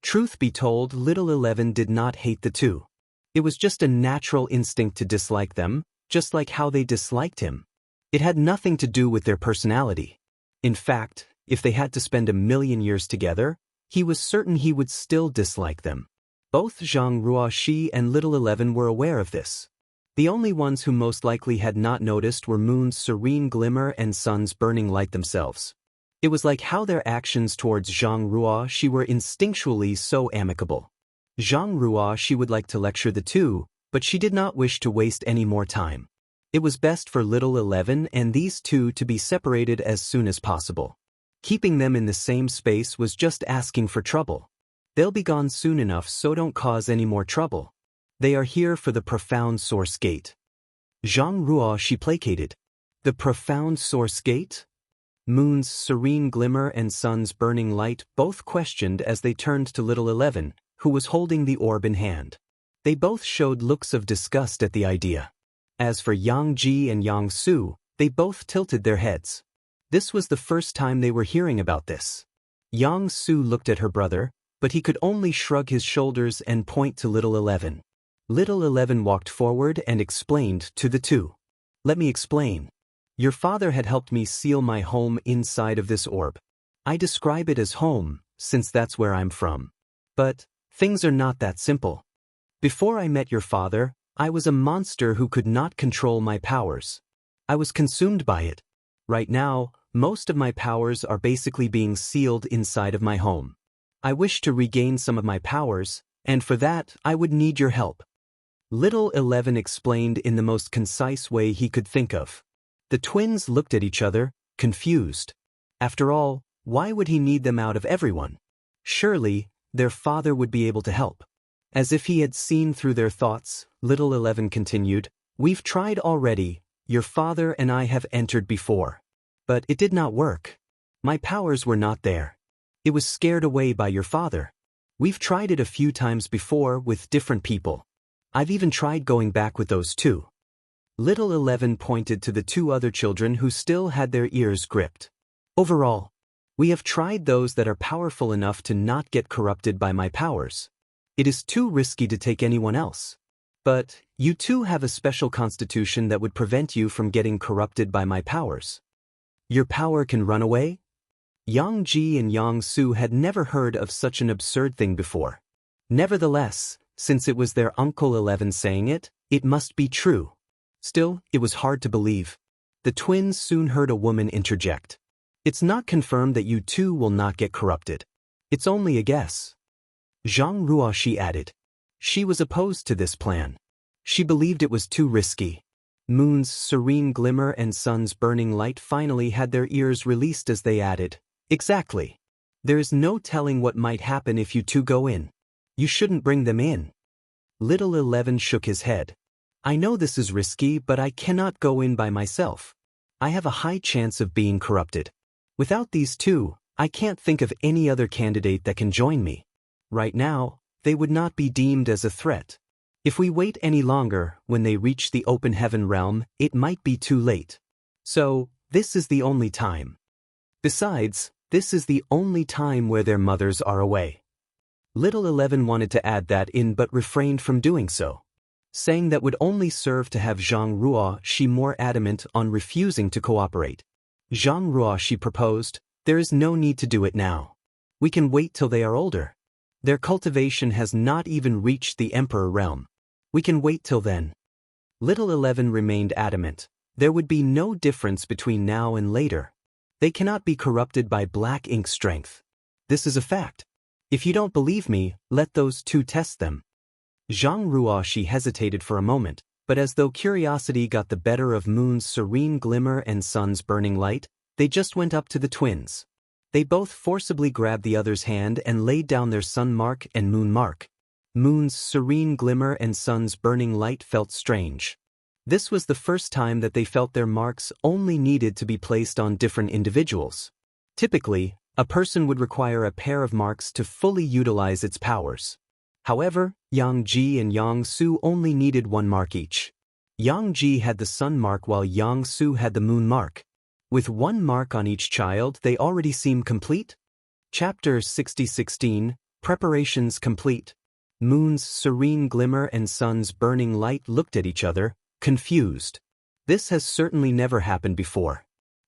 Truth be told, little 11 did not hate the two. It was just a natural instinct to dislike them, just like how they disliked him. It had nothing to do with their personality. In fact, if they had to spend 1,000,000 years together, he was certain he would still dislike them. Both Zhang Ruoxi and little 11 were aware of this. The only ones who most likely had not noticed were Moon's serene glimmer and sun's burning light themselves. It was like how their actions towards Zhang Ruoxi were instinctually so amicable. Zhang Ruoxi would like to lecture the two, but she did not wish to waste any more time. It was best for little 11 and these two to be separated as soon as possible. Keeping them in the same space was just asking for trouble. They'll be gone soon enough, so don't cause any more trouble. They are here for the profound source gate. Zhang Ruoxi placated. The profound source gate? Moon's serene glimmer and sun's burning light both questioned as they turned to little 11, who was holding the orb in hand. They both showed looks of disgust at the idea. As for Yang Ji and Yang Su, they both tilted their heads. This was the first time they were hearing about this. Yang Su looked at her brother, but he could only shrug his shoulders and point to little 11. Little 11 walked forward and explained to the two. "Let me explain. Your father had helped me seal my home inside of this orb. I describe it as home, since that's where I'm from. But things are not that simple. Before I met your father, I was a monster who could not control my powers. I was consumed by it. Right now, most of my powers are basically being sealed inside of my home. I wish to regain some of my powers, and for that, I would need your help." Little 11 explained in the most concise way he could think of. The twins looked at each other, confused. After all, why would he need them out of everyone? Surely, their father would be able to help. As if he had seen through their thoughts, little 11 continued, "We've tried already. Your father and I have entered before. But it did not work. My powers were not there. It was scared away by your father. We've tried it a few times before with different people. I've even tried going back with those two." Little 11 pointed to the two other children who still had their ears gripped. "Overall, we have tried those that are powerful enough to not get corrupted by my powers. It is too risky to take anyone else. But you two have a special constitution that would prevent you from getting corrupted by my powers. Your power can run away?" Yang Ji and Yang Su had never heard of such an absurd thing before. Nevertheless, since it was their Uncle 11 saying it, it must be true. Still, it was hard to believe. The twins soon heard a woman interject. "It's not confirmed that you two will not get corrupted. It's only a guess." Zhang Ruoxi added. She was opposed to this plan. She believed it was too risky. Moon's serene glimmer and sun's burning light finally had their ears released as they added, "Exactly. There is no telling what might happen if you two go in. You shouldn't bring them in." Little 11 shook his head. "I know this is risky, but I cannot go in by myself. I have a high chance of being corrupted. Without these two, I can't think of any other candidate that can join me. Right now, they would not be deemed as a threat. If we wait any longer, when they reach the open heaven realm, it might be too late. So, this is the only time." Besides, this is the only time where their mothers are away. Little 11 wanted to add that in but refrained from doing so, saying that would only serve to have Zhang Ruoxi more adamant on refusing to cooperate. Zhang Ruoxi proposed, "There is no need to do it now. We can wait till they are older. Their cultivation has not even reached the emperor realm. We can wait till then." Little 11 remained adamant. There would be no difference between now and later. They cannot be corrupted by black ink strength. This is a fact. If you don't believe me, let those two test them. Zhang Ruoxi hesitated for a moment, but as though curiosity got the better of Moon's serene glimmer and Sun's burning light, they just went up to the twins. They both forcibly grabbed the other's hand and laid down their sun mark and moon mark. Moon's serene glimmer and Sun's burning light felt strange. This was the first time that they felt their marks only needed to be placed on different individuals. Typically, a person would require a pair of marks to fully utilize its powers. However, Yang Ji and Yang Su only needed one mark each. Yang Ji had the sun mark while Yang Su had the moon mark. With one mark on each child, they already seem complete? Chapter 60:16, Preparations complete. Moon's serene glimmer and Sun's burning light looked at each other, confused. This has certainly never happened before.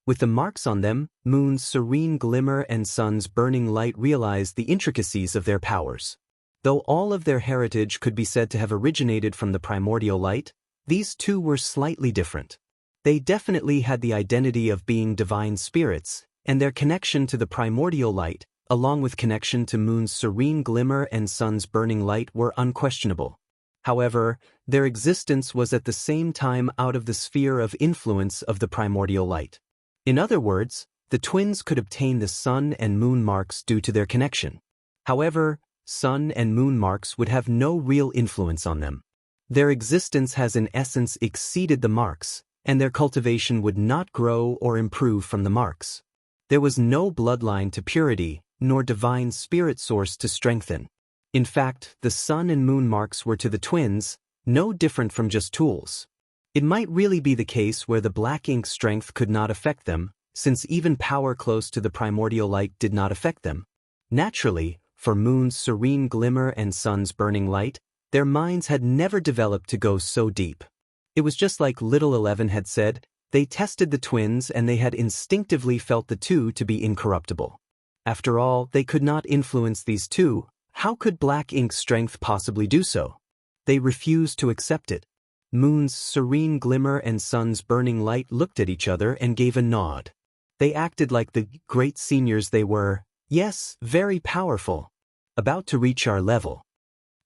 With the marks on them, Moon's serene glimmer and Sun's burning light realized the intricacies of their powers. Though all of their heritage could be said to have originated from the primordial light, these two were slightly different. They definitely had the identity of being divine spirits, and their connection to the primordial light, along with connection to Moon's serene glimmer and Sun's burning light, were unquestionable. However, their existence was at the same time out of the sphere of influence of the primordial light. In other words, the twins could obtain the sun and moon marks due to their connection. However, sun and moon marks would have no real influence on them. Their existence has in essence exceeded the marks, and their cultivation would not grow or improve from the marks. There was no bloodline to purity, nor divine spirit source to strengthen. In fact, the sun and moon marks were to the twins no different from just tools. It might really be the case where the black ink strength could not affect them, since even power close to the primordial light did not affect them. Naturally, for Moon's serene glimmer and Sun's burning light, their minds had never developed to go so deep. It was just like Little 11 had said, they tested the twins and they had instinctively felt the two to be incorruptible. After all, they could not influence these two. How could black ink strength possibly do so? They refused to accept it. Moon's serene glimmer and Sun's burning light looked at each other and gave a nod. They acted like the great seniors they were. Yes, very powerful. About to reach our level.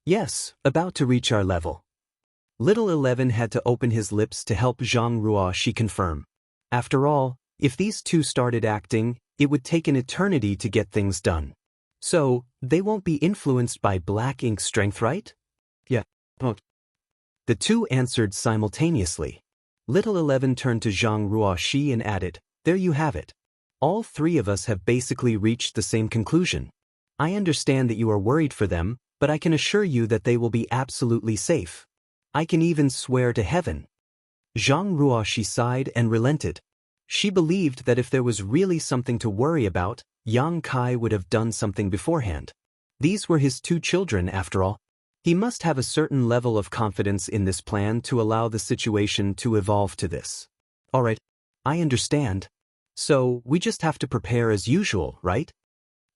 Yes, about to reach our level. Little 11 had to open his lips to help Zhang Ruoxi confirm. After all, if these two started acting, it would take an eternity to get things done. So, they won't be influenced by black ink strength, right? Yeah. The two answered simultaneously. Little 11 turned to Zhang Ruoxi and added, "There you have it. All three of us have basically reached the same conclusion. I understand that you are worried for them, but I can assure you that they will be absolutely safe. I can even swear to heaven." Zhang Ruoxi sighed and relented. She believed that if there was really something to worry about, Yang Kai would have done something beforehand. These were his two children, after all. He must have a certain level of confidence in this plan to allow the situation to evolve to this. All right, I understand. So, we just have to prepare as usual, right?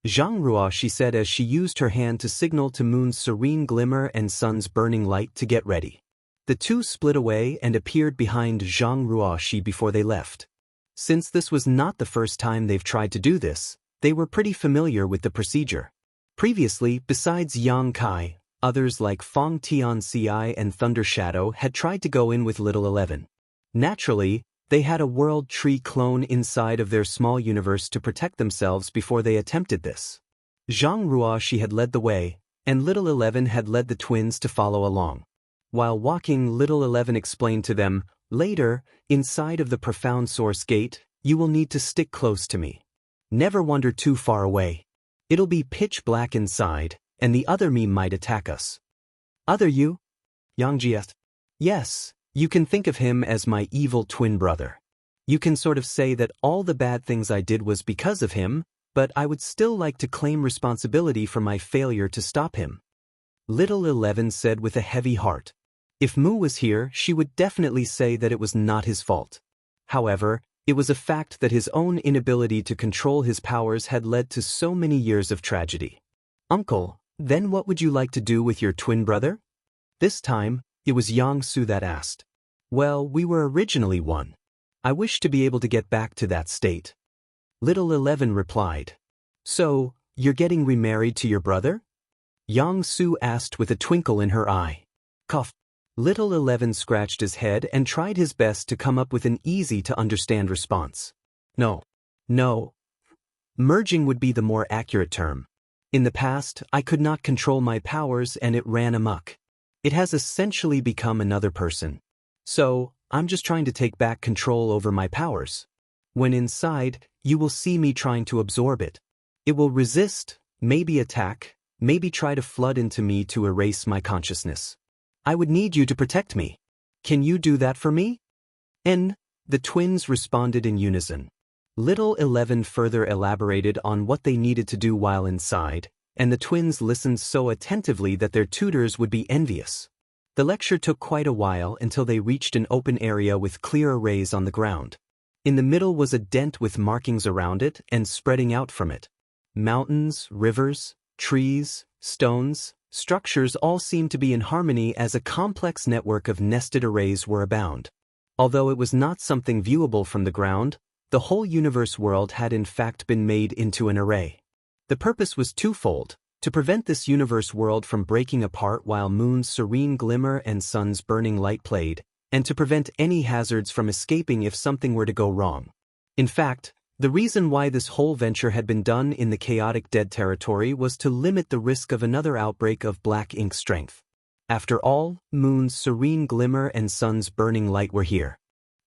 Zhang Ruoxi said as she used her hand to signal to Moon's serene glimmer and Sun's burning light to get ready. The two split away and appeared behind Zhang Ruoxi before they left. Since this was not the first time they've tried to do this, they were pretty familiar with the procedure. Previously, besides Yang Kai, others like Fong Tianci and Thunder Shadow had tried to go in with Little 11. Naturally, they had a world tree clone inside of their small universe to protect themselves before they attempted this. Zhang Ruoxi had led the way, and Little 11 had led the twins to follow along. While walking, Little 11 explained to them, "Later, inside of the profound source gate, you will need to stick close to me. Never wander too far away. It'll be pitch black inside, and the other me might attack us." "Other you?" Yang Ji asked. "Yes, you can think of him as my evil twin brother. You can sort of say that all the bad things I did was because of him, but I would still like to claim responsibility for my failure to stop him. Little 11 said with a heavy heart. If Mu was here, she would definitely say that it was not his fault. However, it was a fact that his own inability to control his powers had led to so many years of tragedy. Uncle, then what would you like to do with your twin brother? This time, it was Jianghu that asked. Well, we were originally one. I wish to be able to get back to that state. Little 11 replied. So, you're getting remarried to your brother? Jianghu asked with a twinkle in her eye. Cough. Little 11 scratched his head and tried his best to come up with an easy-to-understand response. No. Merging would be the more accurate term. In the past, I could not control my powers and it ran amok. It has essentially become another person. So, I'm just trying to take back control over my powers. When inside, you will see me trying to absorb it. It will resist, maybe attack, maybe try to flood into me to erase my consciousness. I would need you to protect me. Can you do that for me? And the twins responded in unison. Little 11 further elaborated on what they needed to do while inside, and the twins listened so attentively that their tutors would be envious. The lecture took quite a while until they reached an open area with clear arrays on the ground. In the middle was a dent with markings around it and spreading out from it. Mountains, rivers, trees, stones, structures all seemed to be in harmony as a complex network of nested arrays were abound. Although it was not something viewable from the ground, the whole universe world had in fact been made into an array. The purpose was twofold: to prevent this universe world from breaking apart while moon's serene glimmer and sun's burning light played, and to prevent any hazards from escaping if something were to go wrong. In fact, the reason why this whole venture had been done in the chaotic dead territory was to limit the risk of another outbreak of black ink strength. After all, moon's serene glimmer and sun's burning light were here.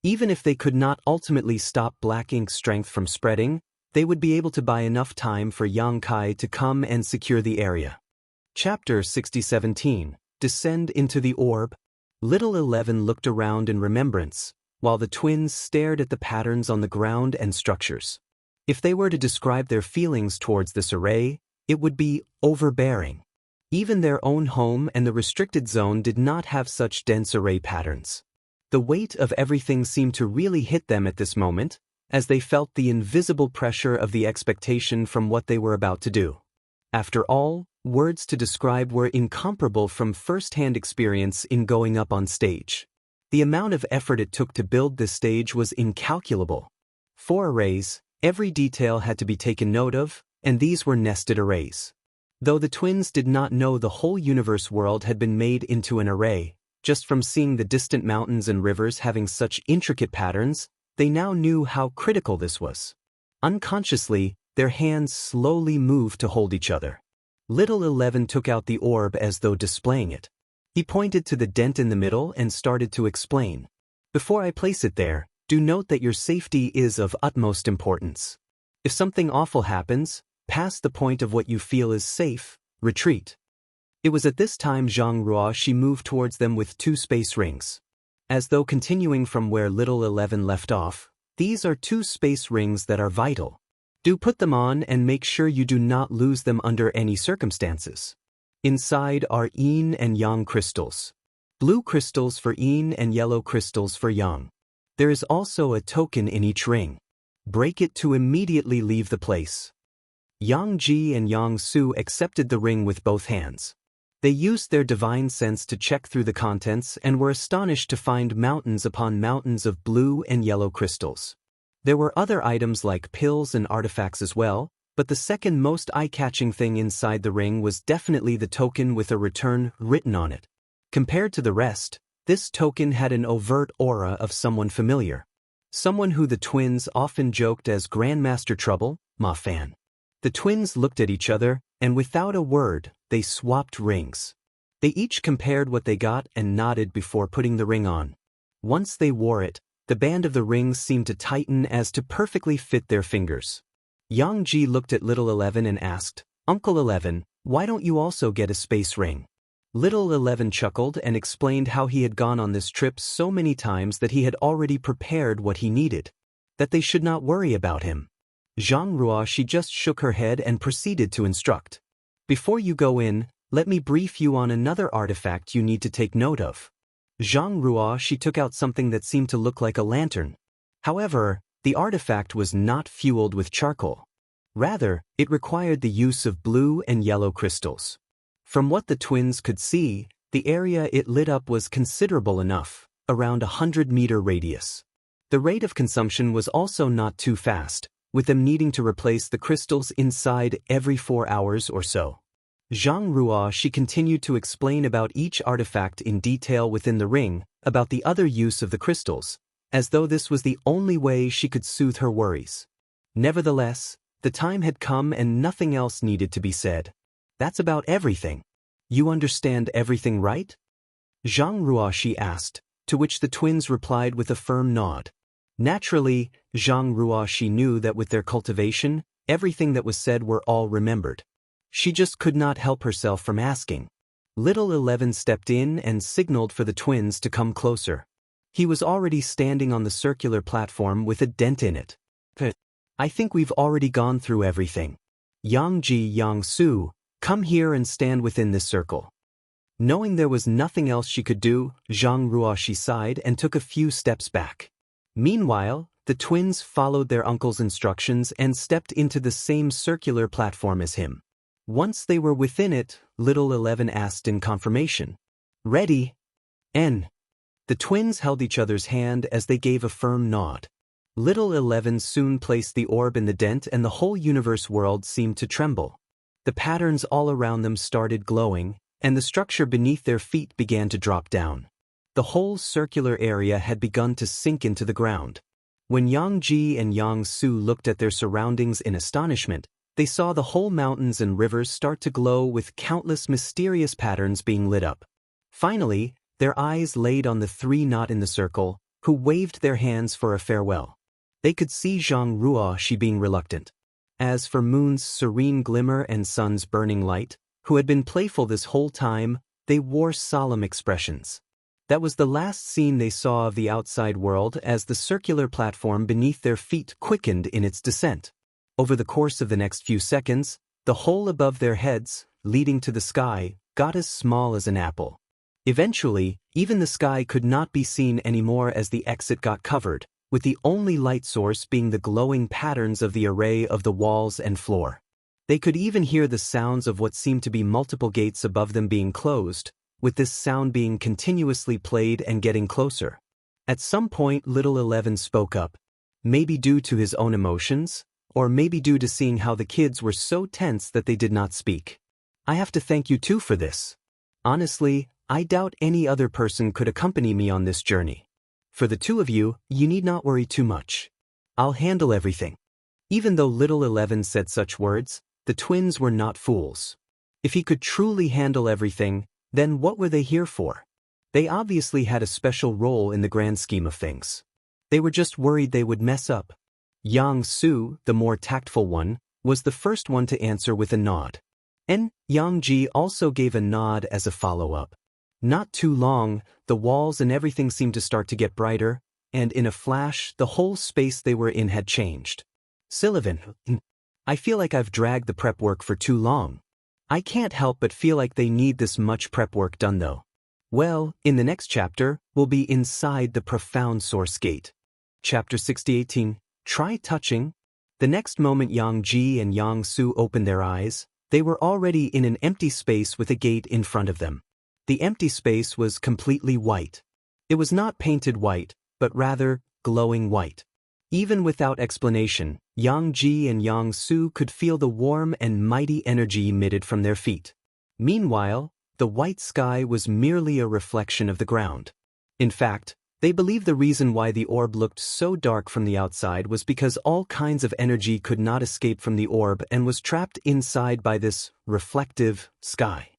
Even if they could not ultimately stop black ink strength from spreading, they would be able to buy enough time for Yang Kai to come and secure the area. Chapter 6017, Descend into the Orb. Little 11 looked around in remembrance, while the twins stared at the patterns on the ground and structures. If they were to describe their feelings towards this array, it would be overbearing. Even their own home and the restricted zone did not have such dense array patterns. The weight of everything seemed to really hit them at this moment, as they felt the invisible pressure of the expectation from what they were about to do. After all, words to describe were incomparable from first-hand experience in going up on stage. The amount of effort it took to build this stage was incalculable. 4 arrays, every detail had to be taken note of, and these were nested arrays. Though the twins did not know the whole universe world had been made into an array, just from seeing the distant mountains and rivers having such intricate patterns, they now knew how critical this was. Unconsciously, their hands slowly moved to hold each other. Little 11 took out the orb as though displaying it. He pointed to the dent in the middle and started to explain. Before I place it there, do note that your safety is of utmost importance. If something awful happens, past the point of what you feel is safe, retreat. It was at this time Jianghu she moved towards them with 2 space rings. As though continuing from where Little 11 left off, these are 2 space rings that are vital. Do put them on and make sure you do not lose them under any circumstances. Inside are yin and yang crystals. Blue crystals for yin and yellow crystals for yang. There is also a token in each ring. Break it to immediately leave the place. Yang Ji and Yang Su accepted the ring with both hands. They used their divine sense to check through the contents and were astonished to find mountains upon mountains of blue and yellow crystals. There were other items like pills and artifacts as well, but the second most eye-catching thing inside the ring was definitely the token with a return written on it. Compared to the rest, this token had an overt aura of someone familiar. Someone who the twins often joked as Grandmaster Trouble, Ma Fan. The twins looked at each other, and without a word, they swapped rings. They each compared what they got and nodded before putting the ring on. Once they wore it, the band of the rings seemed to tighten as to perfectly fit their fingers. Yang Ji looked at Little 11 and asked, Uncle 11, why don't you also get a space ring? Little 11 chuckled and explained how he had gone on this trip so many times that he had already prepared what he needed. that they should not worry about him. Jianghu, she just shook her head and proceeded to instruct. Before you go in, let me brief you on another artifact you need to take note of. Jianghu, she took out something that seemed to look like a lantern. However, the artifact was not fueled with charcoal. Rather, it required the use of blue and yellow crystals. From what the twins could see, the area it lit up was considerable enough, around 100-meter radius. The rate of consumption was also not too fast, with them needing to replace the crystals inside every 4 hours or so. Jianghu, she continued to explain about each artifact in detail within the ring, about the other use of the crystals, as though this was the only way she could soothe her worries. Nevertheless, the time had come and nothing else needed to be said. That's about everything. You understand everything, right? Jianghu, she asked, to which the twins replied with a firm nod. Naturally, Jianghu, she knew that with their cultivation, everything that was said were all remembered. She just could not help herself from asking. Little 11 stepped in and signaled for the twins to come closer. He was already standing on the circular platform with a dent in it. I think we've already gone through everything. Yangji, Yangsu, come here and stand within this circle. Knowing there was nothing else she could do, Jianghu, she sighed and took a few steps back. Meanwhile, the twins followed their uncle's instructions and stepped into the same circular platform as him. Once they were within it, little 11 asked in confirmation. Ready? N. The twins held each other's hand as they gave a firm nod. Little 11 soon placed the orb in the dent and the whole universe world seemed to tremble. The patterns all around them started glowing, and the structure beneath their feet began to drop down. The whole circular area had begun to sink into the ground. When Yangji and Yangsu looked at their surroundings in astonishment, they saw the whole mountains and rivers start to glow with countless mysterious patterns being lit up. Finally, their eyes laid on the three not in the circle, who waved their hands for a farewell. They could see Jianghu, she being reluctant. As for Moon's serene glimmer and Sun's burning light, who had been playful this whole time, they wore solemn expressions. That was the last scene they saw of the outside world as the circular platform beneath their feet quickened in its descent. Over the course of the next few seconds, the hole above their heads, leading to the sky, got as small as an apple. Eventually, even the sky could not be seen anymore as the exit got covered, with the only light source being the glowing patterns of the array of the walls and floor. They could even hear the sounds of what seemed to be multiple gates above them being closed, with this sound being continuously played and getting closer. At some point, little 11 spoke up, maybe due to his own emotions, or maybe due to seeing how the kids were so tense that they did not speak. I have to thank you too for this. Honestly, I doubt any other person could accompany me on this journey. For the two of you, you need not worry too much. I'll handle everything. Even though little 11 said such words, the twins were not fools. If he could truly handle everything, then what were they here for? They obviously had a special role in the grand scheme of things. They were just worried they would mess up. Yang Su, the more tactful one, was the first one to answer with a nod. And Yang Ji also gave a nod as a follow-up. Not too long, the walls and everything seemed to start to get brighter, and in a flash, the whole space they were in had changed. Sullivan, I feel like I've dragged the prep work for too long. I can't help but feel like they need this much prep work done though. Well, in the next chapter, we'll be inside the profound source gate. Chapter 6018, Try Touching. The next moment Yang Ji and Yang Su opened their eyes, they were already in an empty space with a gate in front of them. The empty space was completely white. It was not painted white, but rather glowing white. Even without explanation, Yang Ji and Yang Su could feel the warm and mighty energy emitted from their feet. Meanwhile, the white sky was merely a reflection of the ground. In fact, they believed the reason why the orb looked so dark from the outside was because all kinds of energy could not escape from the orb and was trapped inside by this reflective sky.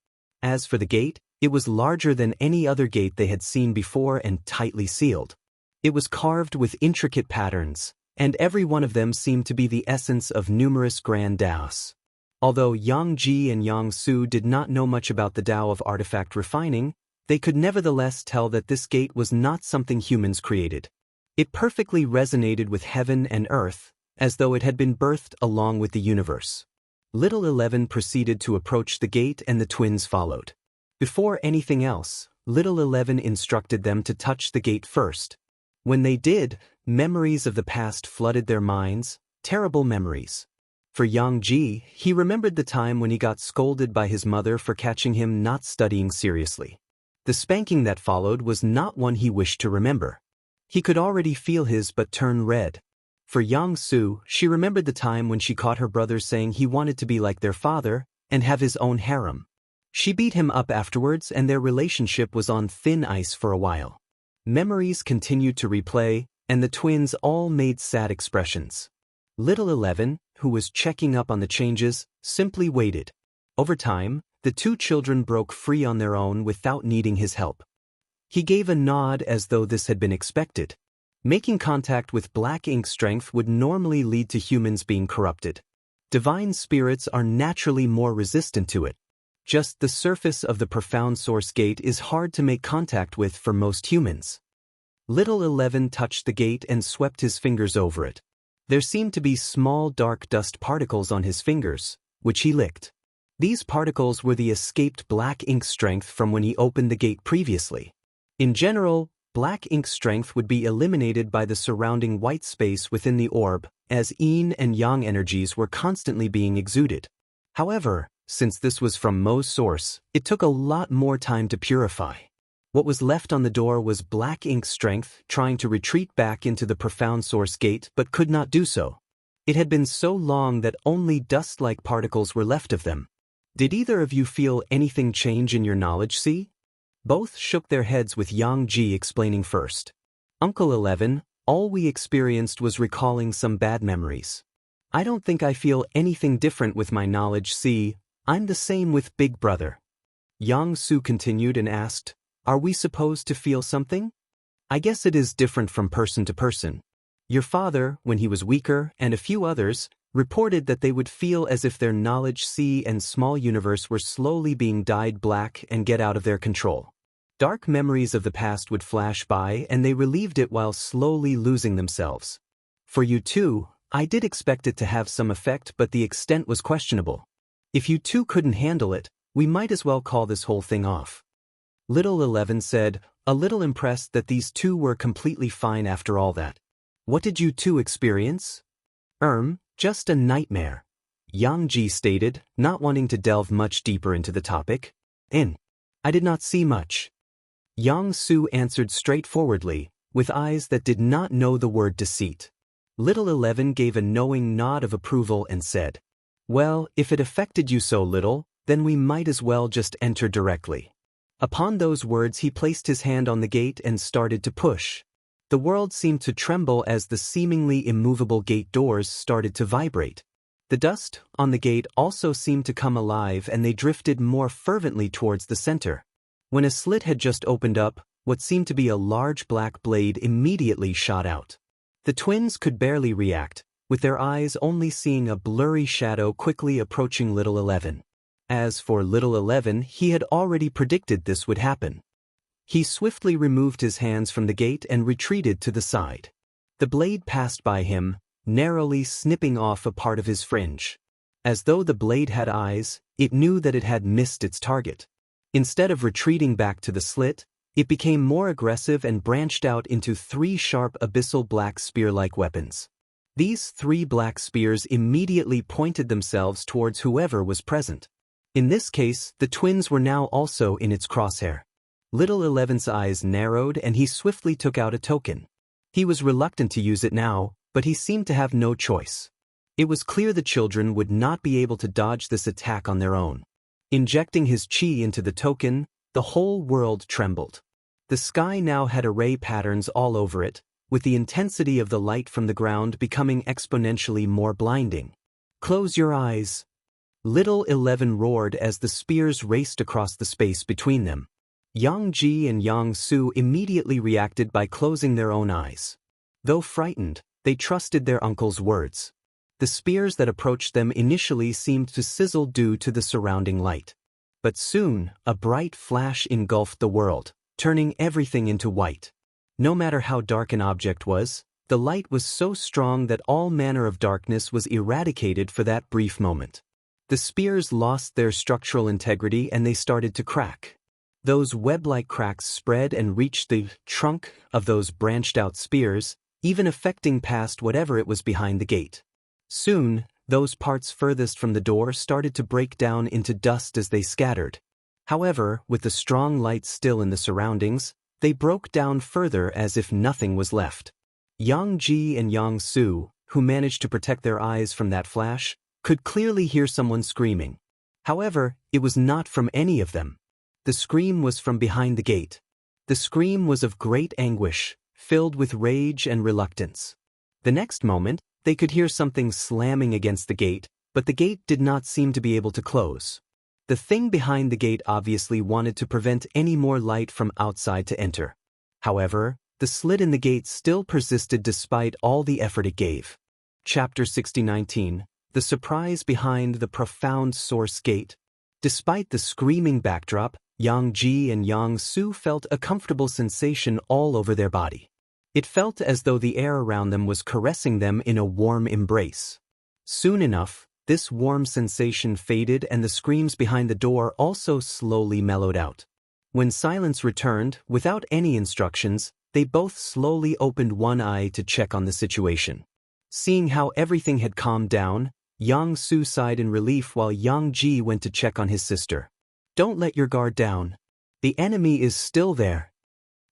As for the gate, it was larger than any other gate they had seen before and tightly sealed. It was carved with intricate patterns, and every one of them seemed to be the essence of numerous grand Daos. Although Yang Ji and Yang Su did not know much about the Tao of artifact refining, they could nevertheless tell that this gate was not something humans created. It perfectly resonated with heaven and earth, as though it had been birthed along with the universe. Little 11 proceeded to approach the gate and the twins followed. Before anything else, Little 11 instructed them to touch the gate first. When they did, memories of the past flooded their minds, terrible memories. For Jianghu, he remembered the time when he got scolded by his mother for catching him not studying seriously. The spanking that followed was not one he wished to remember. He could already feel his butt turn red. For Jianghu, she remembered the time when she caught her brothers saying he wanted to be like their father and have his own harem. She beat him up afterwards and their relationship was on thin ice for a while. Memories continued to replay, and the twins all made sad expressions. Little 11, who was checking up on the changes, simply waited. Over time, the two children broke free on their own without needing his help. He gave a nod as though this had been expected. Making contact with black ink strength would normally lead to humans being corrupted. Divine spirits are naturally more resistant to it. Just the surface of the profound source gate is hard to make contact with for most humans. Little 11 touched the gate and swept his fingers over it. There seemed to be small dark dust particles on his fingers, which he licked. These particles were the escaped black ink strength from when he opened the gate previously. In general, black ink strength would be eliminated by the surrounding white space within the orb, as yin and yang energies were constantly being exuded. However, since this was from Mo's source, it took a lot more time to purify. What was left on the door was black ink strength trying to retreat back into the profound source gate but could not do so. It had been so long that only dust-like particles were left of them. Did either of you feel anything change in your knowledge, see? Both shook their heads with Jianghu explaining first. Uncle 11, all we experienced was recalling some bad memories. I don't think I feel anything different with my knowledge, see, I'm the same with Big Brother. Jianghu continued and asked, are we supposed to feel something? I guess it is different from person to person. Your father, when he was weaker, and a few others, reported that they would feel as if their knowledge sea and small universe were slowly being dyed black and get out of their control. Dark memories of the past would flash by and they relieved it while slowly losing themselves. For you too, I did expect it to have some effect, but the extent was questionable. If you two couldn't handle it, we might as well call this whole thing off. Little 11 said, a little impressed that these two were completely fine after all that. What did you two experience? Just a nightmare. Jianghu stated, not wanting to delve much deeper into the topic. I did not see much. Jianghu answered straightforwardly, with eyes that did not know the word deceit. Little 11 gave a knowing nod of approval and said, well, if it affected you so little, then we might as well just enter directly. Upon those words he placed his hand on the gate and started to push. The world seemed to tremble as the seemingly immovable gate doors started to vibrate. The dust on the gate also seemed to come alive and they drifted more fervently towards the center. When a slit had just opened up, what seemed to be a large black blade immediately shot out. The twins could barely react, with their eyes only seeing a blurry shadow quickly approaching Little 11. As for Little 11, he had already predicted this would happen. He swiftly removed his hands from the gate and retreated to the side. The blade passed by him, narrowly snipping off a part of his fringe. As though the blade had eyes, it knew that it had missed its target. Instead of retreating back to the slit, it became more aggressive and branched out into 3 sharp abyssal black spear-like weapons. These 3 black spears immediately pointed themselves towards whoever was present. In this case, the twins were now also in its crosshair. Little 11's eyes narrowed and he swiftly took out a token. He was reluctant to use it now, but he seemed to have no choice. It was clear the children would not be able to dodge this attack on their own. Injecting his chi into the token, the whole world trembled. The sky now had array patterns all over it, with the intensity of the light from the ground becoming exponentially more blinding. Close your eyes. Little 11 roared as the spears raced across the space between them. Jianghu and Jianghu immediately reacted by closing their own eyes. Though frightened, they trusted their uncle's words. The spears that approached them initially seemed to sizzle due to the surrounding light. But soon, a bright flash engulfed the world, turning everything into white. No matter how dark an object was, the light was so strong that all manner of darkness was eradicated for that brief moment. The spears lost their structural integrity and they started to crack. Those web-like cracks spread and reached the trunk of those branched-out spears, even affecting past whatever it was behind the gate. Soon, those parts furthest from the door started to break down into dust as they scattered. However, with the strong light still in the surroundings, they broke down further as if nothing was left. Yang Ji and Yang Su, who managed to protect their eyes from that flash, could clearly hear someone screaming. However, it was not from any of them. The scream was from behind the gate. The scream was of great anguish, filled with rage and reluctance. The next moment, they could hear something slamming against the gate, but the gate did not seem to be able to close. The thing behind the gate obviously wanted to prevent any more light from outside to enter. However, the slit in the gate still persisted despite all the effort it gave. Chapter 60:19. The surprise behind the profound source gate. Despite the screaming backdrop, Yang Ji and Yang Su felt a comfortable sensation all over their body. It felt as though the air around them was caressing them in a warm embrace. Soon enough, this warm sensation faded and the screams behind the door also slowly mellowed out. When silence returned, without any instructions, they both slowly opened one eye to check on the situation. Seeing how everything had calmed down, Yang Su sighed in relief while Yang Ji went to check on his sister. "Don't let your guard down. The enemy is still there,"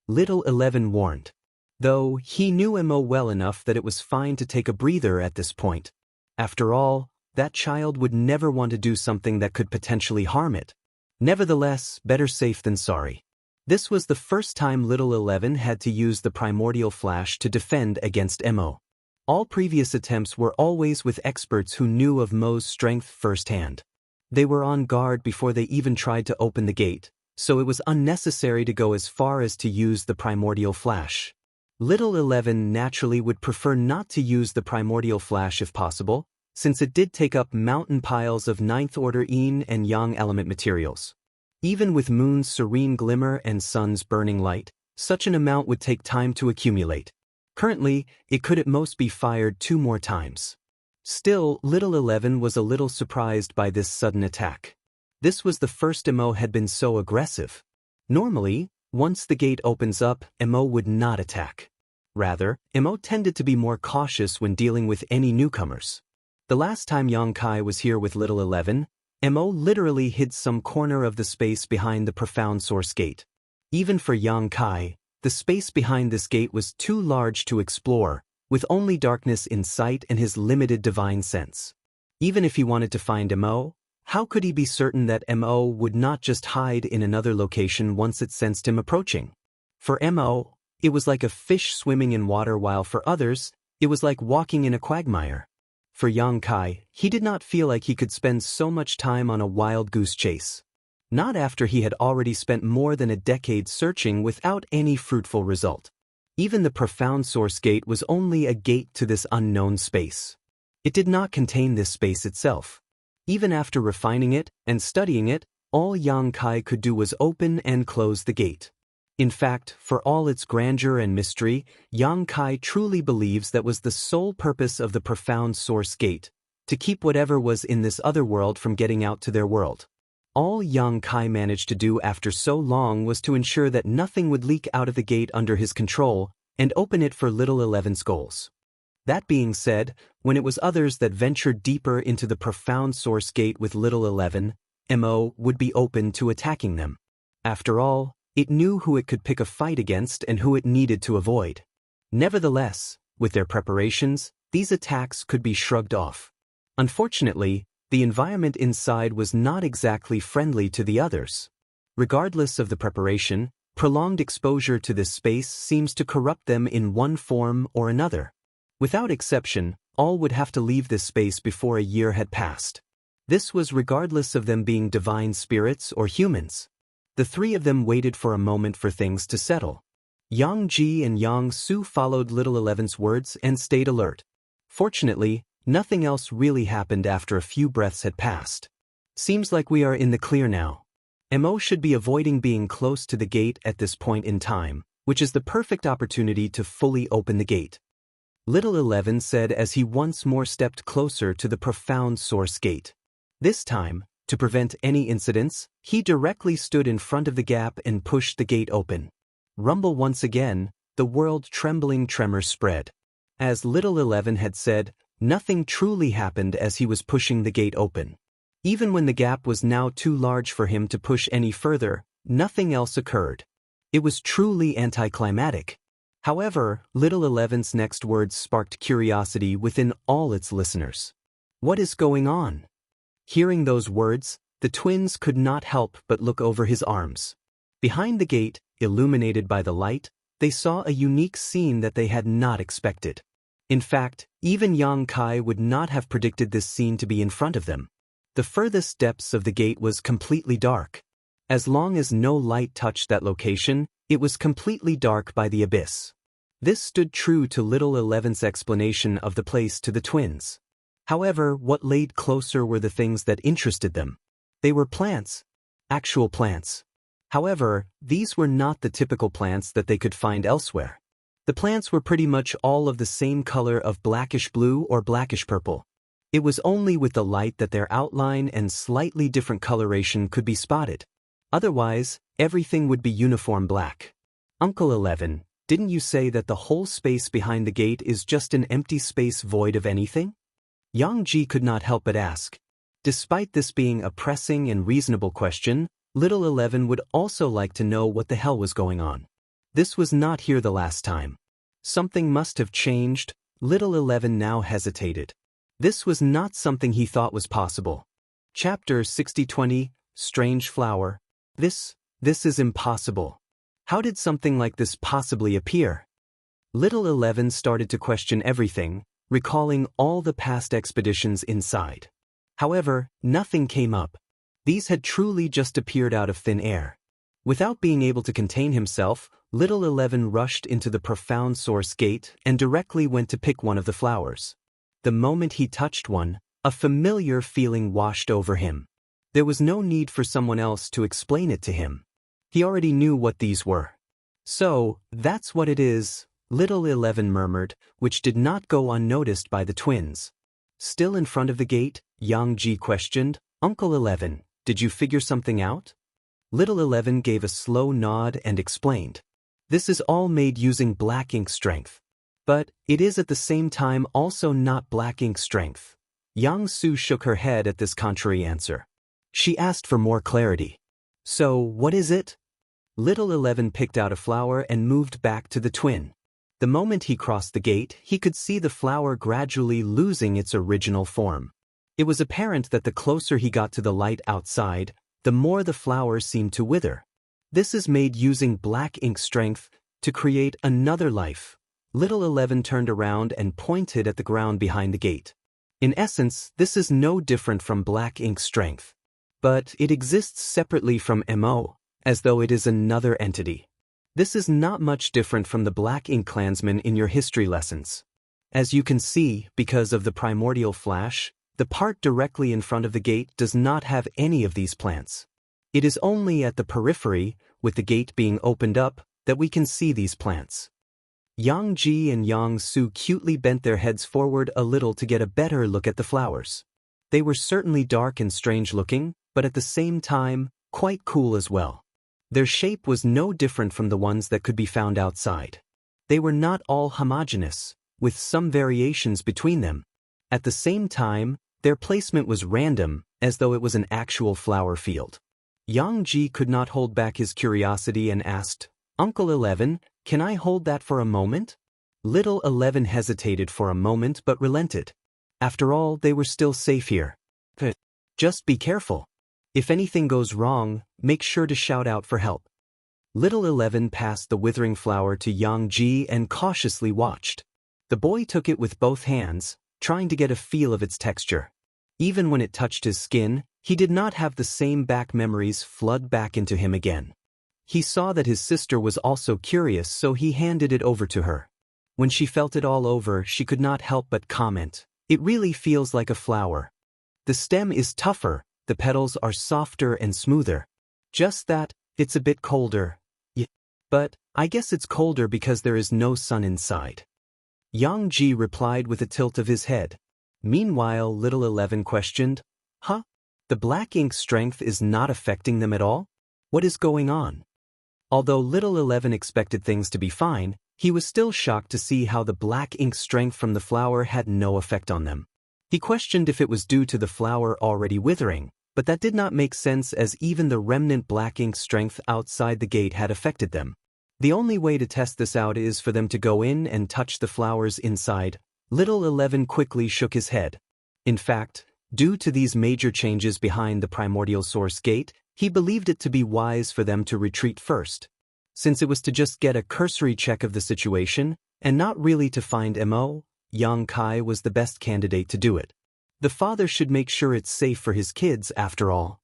Little 11 warned. Though he knew Mo well enough that it was fine to take a breather at this point. After all, that child would never want to do something that could potentially harm it. Nevertheless, better safe than sorry. This was the first time Little 11 had to use the primordial flash to defend against Mo. All previous attempts were always with experts who knew of Mo's strength firsthand. They were on guard before they even tried to open the gate, so it was unnecessary to go as far as to use the primordial flash. Little 11 naturally would prefer not to use the primordial flash if possible, since it did take up mountain piles of 9th order yin and yang element materials. Even with moon's serene glimmer and sun's burning light, such an amount would take time to accumulate. Currently, it could at most be fired 2 more times. Still, Little 11 was a little surprised by this sudden attack. This was the first Mo had been so aggressive. Normally, once the gate opens up, Mo would not attack. Rather, Mo tended to be more cautious when dealing with any newcomers. The last time Yang Kai was here with Little 11, Mo literally hid some corner of the space behind the profound source gate. Even for Yang Kai, the space behind this gate was too large to explore, with only darkness in sight and his limited divine sense. Even if he wanted to find Mo, how could he be certain that Mo would not just hide in another location once it sensed him approaching? For Mo, it was like a fish swimming in water, while for others, it was like walking in a quagmire. For Yang Kai, he did not feel like he could spend so much time on a wild goose chase. Not after he had already spent more than a decade searching without any fruitful result. Even the profound source gate was only a gate to this unknown space. It did not contain this space itself. Even after refining it and studying it, all Yang Kai could do was open and close the gate. In fact, for all its grandeur and mystery, Yang Kai truly believes that was the sole purpose of the profound source gate, to keep whatever was in this other world from getting out to their world. All Yang Kai managed to do after so long was to ensure that nothing would leak out of the gate under his control and open it for Little 11's goals. That being said, when it was others that ventured deeper into the profound source gate with Little 11, Mo would be open to attacking them. After all, it knew who it could pick a fight against and who it needed to avoid. Nevertheless, with their preparations, these attacks could be shrugged off. Unfortunately, the environment inside was not exactly friendly to the others. Regardless of the preparation, prolonged exposure to this space seems to corrupt them in one form or another. Without exception, all would have to leave this space before a year had passed. This was regardless of them being divine spirits or humans. The 3 of them waited for a moment for things to settle. Yang Ji and Yang Su followed Little 11's words and stayed alert. Fortunately, nothing else really happened after a few breaths had passed. Seems like we are in the clear now. Mo should be avoiding being close to the gate at this point in time, which is the perfect opportunity to fully open the gate. Little 11 said as he once more stepped closer to the profound source gate. This time, to prevent any incidents, he directly stood in front of the gap and pushed the gate open. Rumble once again, the world-trembling tremors spread. As Little 11 had said, nothing truly happened as he was pushing the gate open. Even when the gap was now too large for him to push any further, nothing else occurred. It was truly anticlimactic. However, Little 11's next words sparked curiosity within all its listeners. What is going on? Hearing those words, the twins could not help but look over his arms. Behind the gate, illuminated by the light, they saw a unique scene that they had not expected. In fact, even Yang Kai would not have predicted this scene to be in front of them. The furthest depths of the gate was completely dark. As long as no light touched that location, it was completely dark by the abyss. This stood true to Little 11's explanation of the place to the twins. However, what laid closer were the things that interested them. They were plants. Actual plants. However, these were not the typical plants that they could find elsewhere. The plants were pretty much all of the same color of blackish blue or blackish purple. It was only with the light that their outline and slightly different coloration could be spotted. Otherwise, everything would be uniform black. Uncle 11, didn't you say that the whole space behind the gate is just an empty space void of anything? Yang Ji could not help but ask. Despite this being a pressing and reasonable question, Little 11 would also like to know what the hell was going on. This was not here the last time. Something must have changed. Little 11 now hesitated. This was not something he thought was possible. Chapter 60:20, Strange Flower. This is impossible. How did something like this possibly appear? Little 11 started to question everything, recalling all the past expeditions inside. However, nothing came up. These had truly just appeared out of thin air. Without being able to contain himself, Little 11 rushed into the profound source gate and directly went to pick one of the flowers. The moment he touched one, a familiar feeling washed over him. There was no need for someone else to explain it to him. He already knew what these were. So, that's what it is, Little 11 murmured, which did not go unnoticed by the twins. Still in front of the gate, Yang Ji questioned, Uncle 11, did you figure something out? Little 11 gave a slow nod and explained. This is all made using black ink strength. But it is at the same time also not black ink strength. Yang Su shook her head at this contrary answer. She asked for more clarity. So, what is it? Little 11 picked out a flower and moved back to the twin. The moment he crossed the gate, he could see the flower gradually losing its original form. It was apparent that the closer he got to the light outside, the more the flower seemed to wither. This is made using black ink strength to create another life. Little 11 turned around and pointed at the ground behind the gate. In essence, this is no different from black ink strength. But it exists separately from MO, as though it is another entity. This is not much different from the black ink clansmen in your history lessons. As you can see, because of the primordial flash, the part directly in front of the gate does not have any of these plants. It is only at the periphery, with the gate being opened up, that we can see these plants. Yang Ji and Yang Su cutely bent their heads forward a little to get a better look at the flowers. They were certainly dark and strange looking, but at the same time, quite cool as well. Their shape was no different from the ones that could be found outside. They were not all homogeneous, with some variations between them. At the same time, their placement was random, as though it was an actual flower field. Yang Ji could not hold back his curiosity and asked, Uncle 11, can I hold that for a moment? Little 11 hesitated for a moment but relented. After all, they were still safe here. Just be careful. If anything goes wrong, make sure to shout out for help. Little 11 passed the withering flower to Yang Ji and cautiously watched. The boy took it with both hands, trying to get a feel of its texture. Even when it touched his skin, he did not have the same back memories flood back into him again. He saw that his sister was also curious, so he handed it over to her. When she felt it all over, she could not help but comment, "It really feels like a flower. The stem is tougher, the petals are softer and smoother. Just that, it's a bit colder. But I guess it's colder because there is no sun inside. Yang Ji replied with a tilt of his head. Meanwhile, Little 11 questioned, Huh? The black ink strength is not affecting them at all? What is going on? Although Little 11 expected things to be fine, he was still shocked to see how the black ink strength from the flower had no effect on them. He questioned if it was due to the flower already withering, but that did not make sense as even the remnant black ink strength outside the gate had affected them. The only way to test this out is for them to go in and touch the flowers inside. Little 11 quickly shook his head. In fact, due to these major changes behind the primordial source gate, he believed it to be wise for them to retreat first, since it was to just get a cursory check of the situation and not really to find Mo. Yang Kai was the best candidate to do it. The father should make sure it's safe for his kids after all.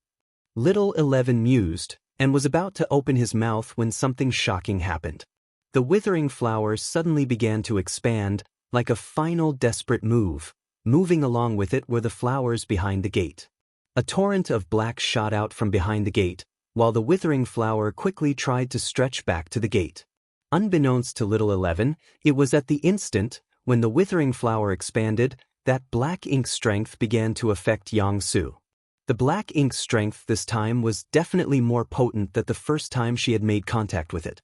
Little 11 mused and was about to open his mouth when something shocking happened. The withering flowers suddenly began to expand, like a final desperate move. Moving along with it were the flowers behind the gate. A torrent of black shot out from behind the gate, while the withering flower quickly tried to stretch back to the gate. Unbeknownst to Little 11, it was at the instant, when the withering flower expanded, that black ink strength began to affect Yang Su. The black ink strength this time was definitely more potent than the first time she had made contact with it.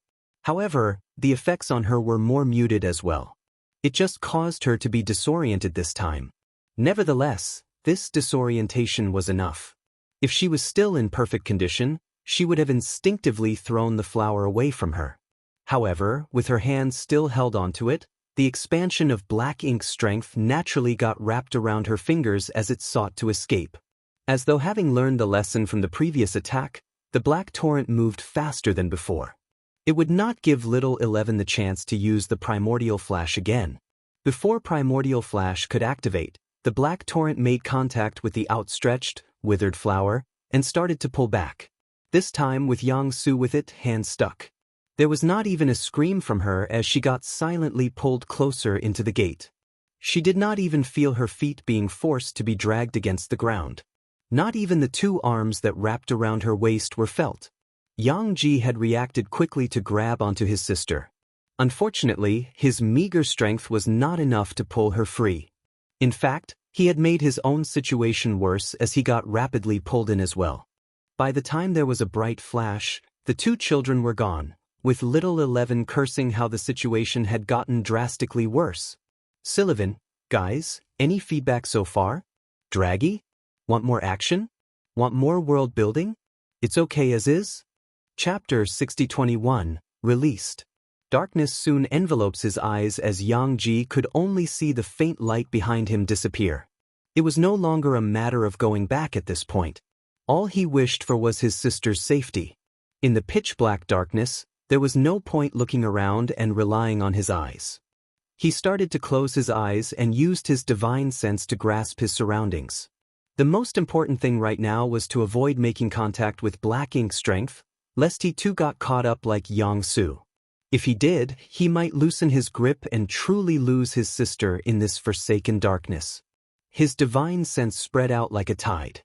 However, the effects on her were more muted as well. It just caused her to be disoriented this time. Nevertheless, this disorientation was enough. If she was still in perfect condition, she would have instinctively thrown the flower away from her. However, with her hands still held onto it, the expansion of black ink strength naturally got wrapped around her fingers as it sought to escape. As though having learned the lesson from the previous attack, the black torrent moved faster than before. It would not give Little 11 the chance to use the primordial flash again. Before primordial flash could activate, the black torrent made contact with the outstretched, withered flower and started to pull back. This time with Yang Su with it, hand stuck. There was not even a scream from her as she got silently pulled closer into the gate. She did not even feel her feet being forced to be dragged against the ground. Not even the two arms that wrapped around her waist were felt. Yang Ji had reacted quickly to grab onto his sister. Unfortunately, his meager strength was not enough to pull her free. In fact, he had made his own situation worse as he got rapidly pulled in as well. By the time there was a bright flash, the two children were gone, with Little 11 cursing how the situation had gotten drastically worse. Sullivan, guys, any feedback so far? Draggy? Want more action? Want more world building? It's okay as is? Chapter 6021, Released. Darkness soon envelopes his eyes as Yang Ji could only see the faint light behind him disappear. It was no longer a matter of going back at this point. All he wished for was his sister's safety. In the pitch-black darkness, there was no point looking around and relying on his eyes. He started to close his eyes and used his divine sense to grasp his surroundings. The most important thing right now was to avoid making contact with black ink strength, lest he too got caught up like Yang Su. If he did, he might loosen his grip and truly lose his sister in this forsaken darkness. His divine sense spread out like a tide.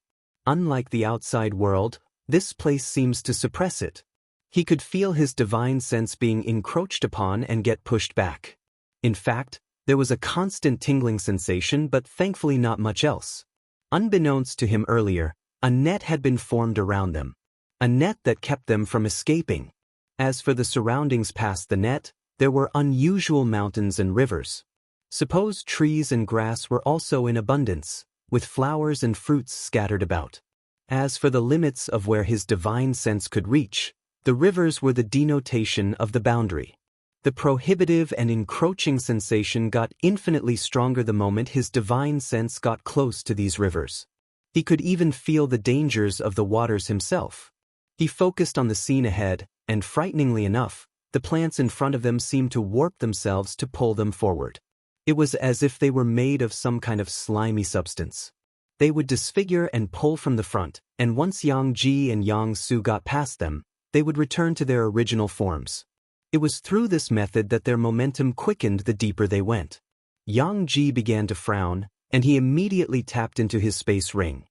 Unlike the outside world, this place seems to suppress it. He could feel his divine sense being encroached upon and get pushed back. In fact, there was a constant tingling sensation, but thankfully not much else. Unbeknownst to him earlier, a net had been formed around them. A net that kept them from escaping. As for the surroundings past the net, there were unusual mountains and rivers. Suppose trees and grass were also in abundance, with flowers and fruits scattered about. As for the limits of where his divine sense could reach, the rivers were the denotation of the boundary. The prohibitive and encroaching sensation got infinitely stronger the moment his divine sense got close to these rivers. He could even feel the dangers of the waters himself. He focused on the scene ahead, and frighteningly enough, the plants in front of them seemed to warp themselves to pull them forward. It was as if they were made of some kind of slimy substance. They would disfigure and pull from the front, and once Yang Ji and Yang Su got past them, they would return to their original forms. It was through this method that their momentum quickened the deeper they went. Yang Ji began to frown, and he immediately tapped into his space ring.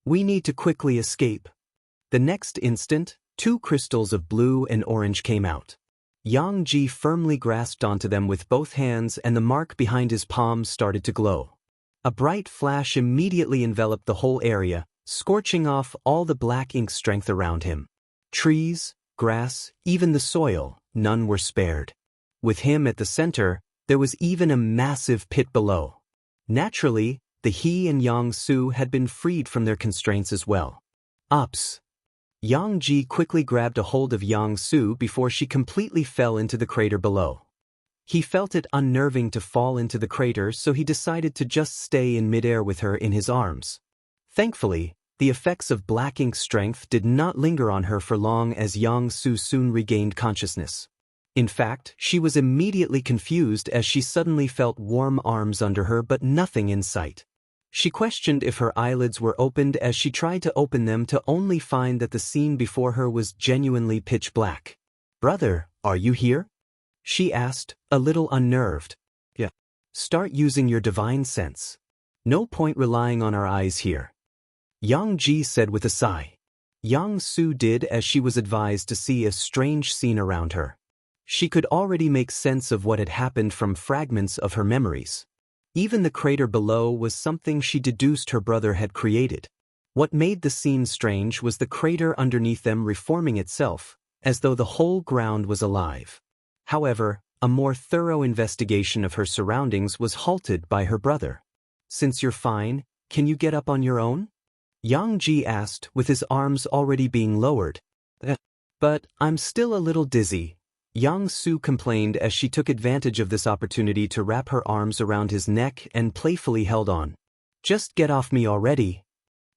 We need to quickly escape. The next instant, two crystals of blue and orange came out. Yang Ji firmly grasped onto them with both hands, and the mark behind his palm started to glow. A bright flash immediately enveloped the whole area, scorching off all the black ink strength around him. Trees, grass, even the soil, none were spared. With him at the center, there was even a massive pit below. Naturally, the He and Yang Su had been freed from their constraints as well. Ups. Yang Ji quickly grabbed a hold of Yang Su before she completely fell into the crater below. He felt it unnerving to fall into the crater, so he decided to just stay in midair with her in his arms. Thankfully, the effects of black ink strength did not linger on her for long, as Yang Su soon regained consciousness. In fact, she was immediately confused as she suddenly felt warm arms under her but nothing in sight. She questioned if her eyelids were opened as she tried to open them, to only find that the scene before her was genuinely pitch black. "Brother, are you here?" she asked, a little unnerved. "Yeah. Start using your divine sense. No point relying on our eyes here," Yang Ji said with a sigh. Yang Su did as she was advised to see a strange scene around her. She could already make sense of what had happened from fragments of her memories. Even the crater below was something she deduced her brother had created. What made the scene strange was the crater underneath them reforming itself, as though the whole ground was alive. However, a more thorough investigation of her surroundings was halted by her brother. "Since you're fine, can you get up on your own?" Yang Ji asked, with his arms already being lowered. But I'm still a little dizzy," Yang Su complained as she took advantage of this opportunity to wrap her arms around his neck and playfully held on. "Just get off me already,"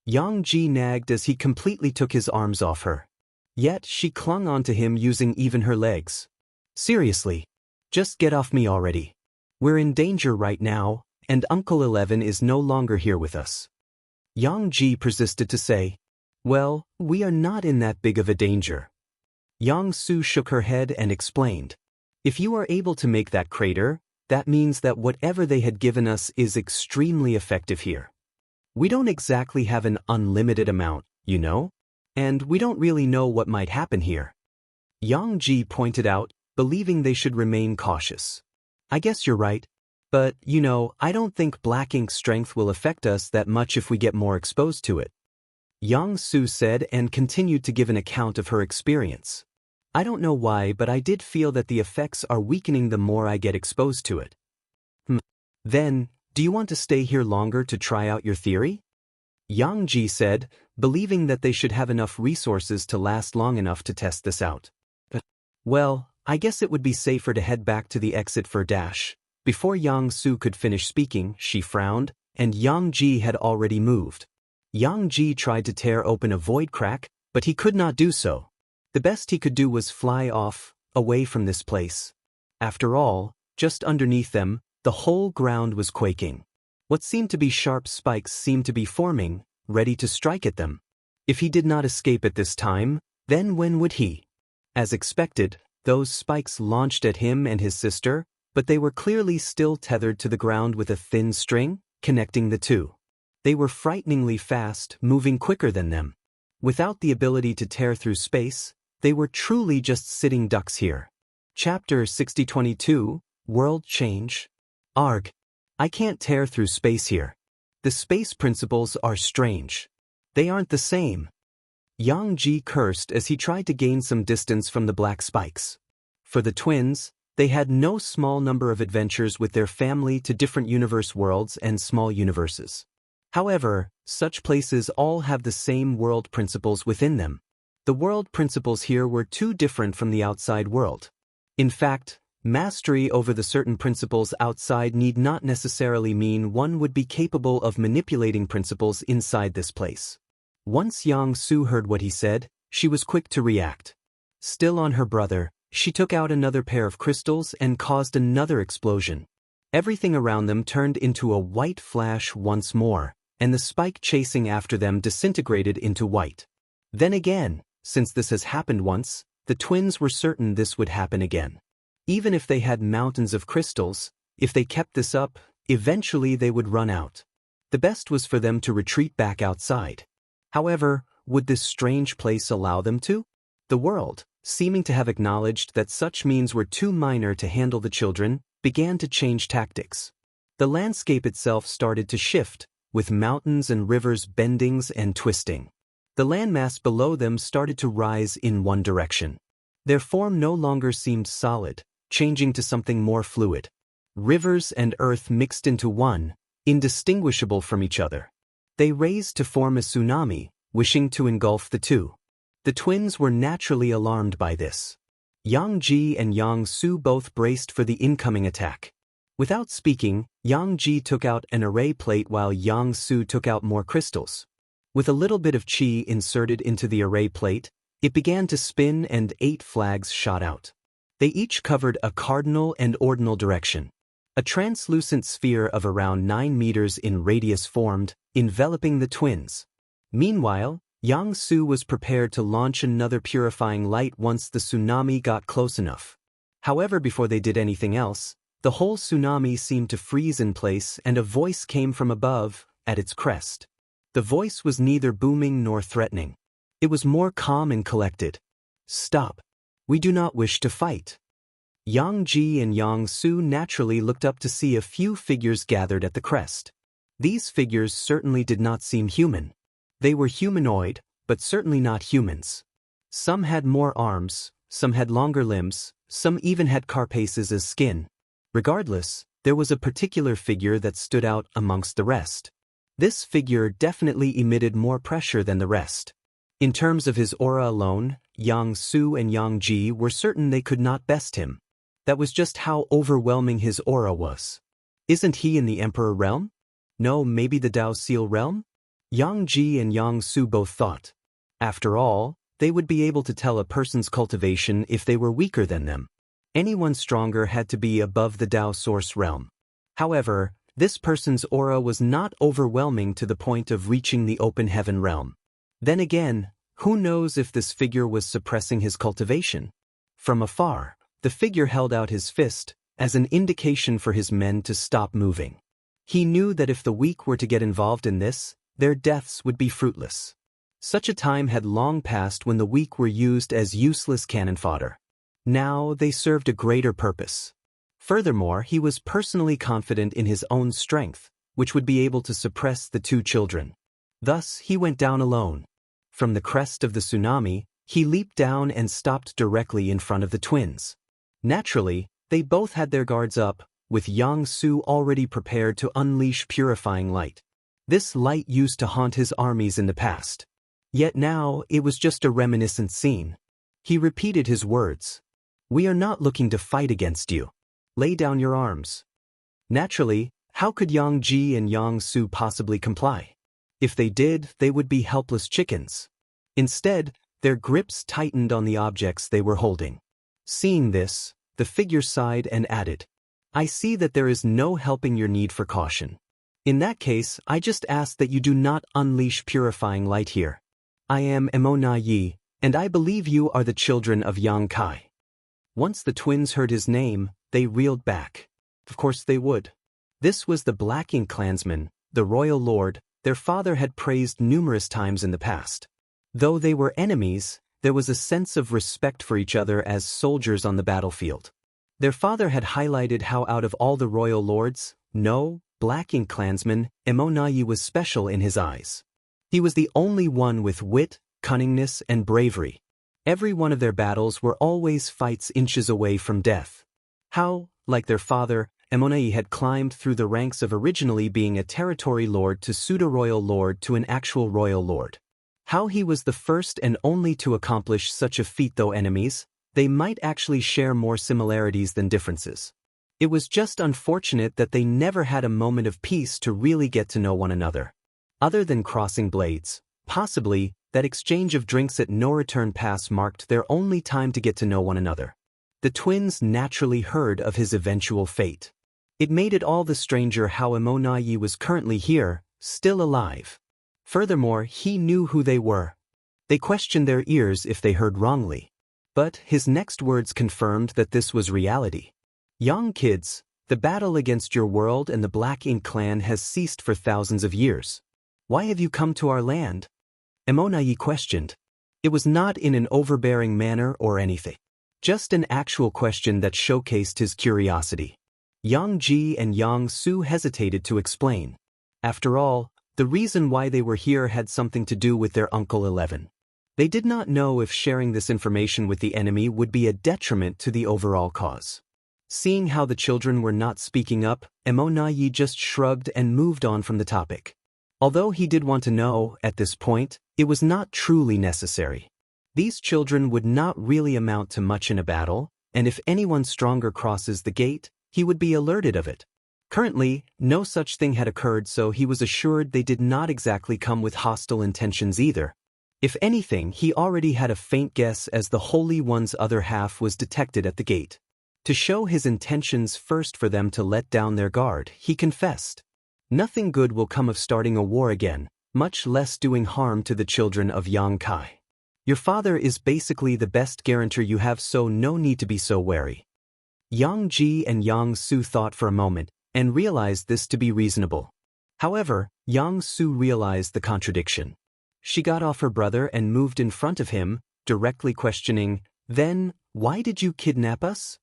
Yang Ji nagged as he completely took his arms off her. Yet she clung onto him using even her legs. "Seriously, just get off me already. We're in danger right now, and Uncle 11 is no longer here with us," Yang Ji persisted to say. "Well, we are not in that big of a danger." Yang Su shook her head and explained. "If you are able to make that crater, that means that whatever they had given us is extremely effective here. We don't exactly have an unlimited amount, you know? And we don't really know what might happen here," Yang Ji pointed out, believing they should remain cautious. "I guess you're right. But, I don't think black ink strength will affect us that much if we get more exposed to it," Yang Su said, and continued to give an account of her experience. "I don't know why, but I did feel that the effects are weakening the more I get exposed to it." Then, do you want to stay here longer to try out your theory?" Yang Ji said, believing that they should have enough resources to last long enough to test this out. "Well, I guess it would be safer to head back to the exit for dash." Before Yang Su could finish speaking, she frowned, and Yang Ji had already moved. Yang Ji tried to tear open a void crack, but he could not do so. The best he could do was fly off, away from this place. After all, just underneath them, the whole ground was quaking. What seemed to be sharp spikes seemed to be forming, ready to strike at them. If he did not escape at this time, then when would he? As expected, those spikes launched at him and his sister, but they were clearly still tethered to the ground with a thin string, connecting the two. They were frighteningly fast, moving quicker than them. Without the ability to tear through space, they were truly just sitting ducks here. Chapter 6022, World Change. Arg. I can't tear through space here. The space principles are strange. They aren't the same. Yang Ji cursed as he tried to gain some distance from the black spikes. For the twins, they had no small number of adventures with their family to different universe worlds and small universes. However, such places all have the same world principles within them. The world principles here were too different from the outside world. In fact, mastery over the certain principles outside need not necessarily mean one would be capable of manipulating principles inside this place. Once Yang Su heard what he said, she was quick to react. Still on her brother, she took out another pair of crystals and caused another explosion. Everything around them turned into a white flash once more, and the spike chasing after them disintegrated into white. Then again, since this has happened once, the twins were certain this would happen again. Even if they had mountains of crystals, if they kept this up, eventually they would run out. The best was for them to retreat back outside. However, would this strange place allow them to? The world, seeming to have acknowledged that such means were too minor to handle the children, began to change tactics. The landscape itself started to shift, with mountains and rivers bending and twisting. The landmass below them started to rise in one direction. Their form no longer seemed solid, changing to something more fluid. Rivers and earth mixed into one, indistinguishable from each other. They raised to form a tsunami, wishing to engulf the two. The twins were naturally alarmed by this. Yang Ji and Yang Su both braced for the incoming attack. Without speaking, Yang Ji took out an array plate while Yang Su took out more crystals. With a little bit of qi inserted into the array plate, it began to spin and 8 flags shot out. They each covered a cardinal and ordinal direction. A translucent sphere of around 9 meters in radius formed, enveloping the twins. Meanwhile, Yang Su was prepared to launch another purifying light once the tsunami got close enough. However, before they did anything else, the whole tsunami seemed to freeze in place and a voice came from above, at its crest. The voice was neither booming nor threatening. It was more calm and collected. "Stop. We do not wish to fight." Yang Ji and Yang Su naturally looked up to see a few figures gathered at the crest. These figures certainly did not seem human. They were humanoid, but certainly not humans. Some had more arms, some had longer limbs, some even had carapaces as skin. Regardless, there was a particular figure that stood out amongst the rest. This figure definitely emitted more pressure than the rest. In terms of his aura alone, Yang Su and Yang Ji were certain they could not best him. That was just how overwhelming his aura was. Isn't he in the Emperor realm? No, maybe the Dao Seal realm? Yang Ji and Yang Su both thought. After all, they would be able to tell a person's cultivation if they were weaker than them. Anyone stronger had to be above the Dao Source realm. However, this person's aura was not overwhelming to the point of reaching the open heaven realm. Then again, who knows if this figure was suppressing his cultivation? From afar, the figure held out his fist, as an indication for his men to stop moving. He knew that if the weak were to get involved in this, their deaths would be fruitless. Such a time had long passed when the weak were used as useless cannon fodder. Now they served a greater purpose. Furthermore, he was personally confident in his own strength, which would be able to suppress the two children. Thus, he went down alone. From the crest of the tsunami, he leaped down and stopped directly in front of the twins. Naturally, they both had their guards up, with Yang Su already prepared to unleash purifying light. This light used to haunt his armies in the past. Yet now, it was just a reminiscent scene. He repeated his words. "We are not looking to fight against you. Lay down your arms." Naturally, how could Yang Ji and Yang Su possibly comply? If they did, they would be helpless chickens. Instead, their grips tightened on the objects they were holding. Seeing this, the figure sighed and added, "I see that there is no helping your need for caution. In that case, I just ask that you do not unleash purifying light here. I am Emona Yi, and I believe you are the children of Yang Kai." Once the twins heard his name, they reeled back. Of course they would. This was the Black Ink clansman, the royal lord, their father had praised numerous times in the past. Though they were enemies, there was a sense of respect for each other as soldiers on the battlefield. Their father had highlighted how out of all the royal lords, no, Black Ink clansman, Emonayi was special in his eyes. He was the only one with wit, cunningness, and bravery. Every one of their battles were always fights inches away from death. How, like their father, Emonayi had climbed through the ranks of originally being a territory lord to pseudo-royal lord to an actual royal lord. How he was the first and only to accomplish such a feat, though enemies, they might actually share more similarities than differences. It was just unfortunate that they never had a moment of peace to really get to know one another. Other than crossing blades, possibly, that exchange of drinks at No Return Pass marked their only time to get to know one another. The twins naturally heard of his eventual fate. It made it all the stranger how Emonayi was currently here, still alive. Furthermore, he knew who they were. They questioned their ears if they heard wrongly. But his next words confirmed that this was reality. "Young kids, the battle against your world and the Black Ink clan has ceased for thousands of years. Why have you come to our land?" Emonayi questioned. It was not in an overbearing manner or anything. Just an actual question that showcased his curiosity. Yang Ji and Yang Su hesitated to explain. After all, the reason why they were here had something to do with their Uncle 11. They did not know if sharing this information with the enemy would be a detriment to the overall cause. Seeing how the children were not speaking up, Emonayi just shrugged and moved on from the topic. Although he did want to know, at this point, it was not truly necessary. These children would not really amount to much in a battle, and if anyone stronger crosses the gate, he would be alerted of it. Currently, no such thing had occurred, so he was assured they did not exactly come with hostile intentions either. If anything, he already had a faint guess as the Holy One's other half was detected at the gate. To show his intentions first for them to let down their guard, he confessed. Nothing good will come of starting a war again, much less doing harm to the children of Yang Kai. Your father is basically the best guarantor you have, so no need to be so wary. Yang Ji and Yang Su thought for a moment, and realized this to be reasonable. However, Yang Su realized the contradiction. She got off her brother and moved in front of him, directly questioning, "Then, why did you kidnap us?"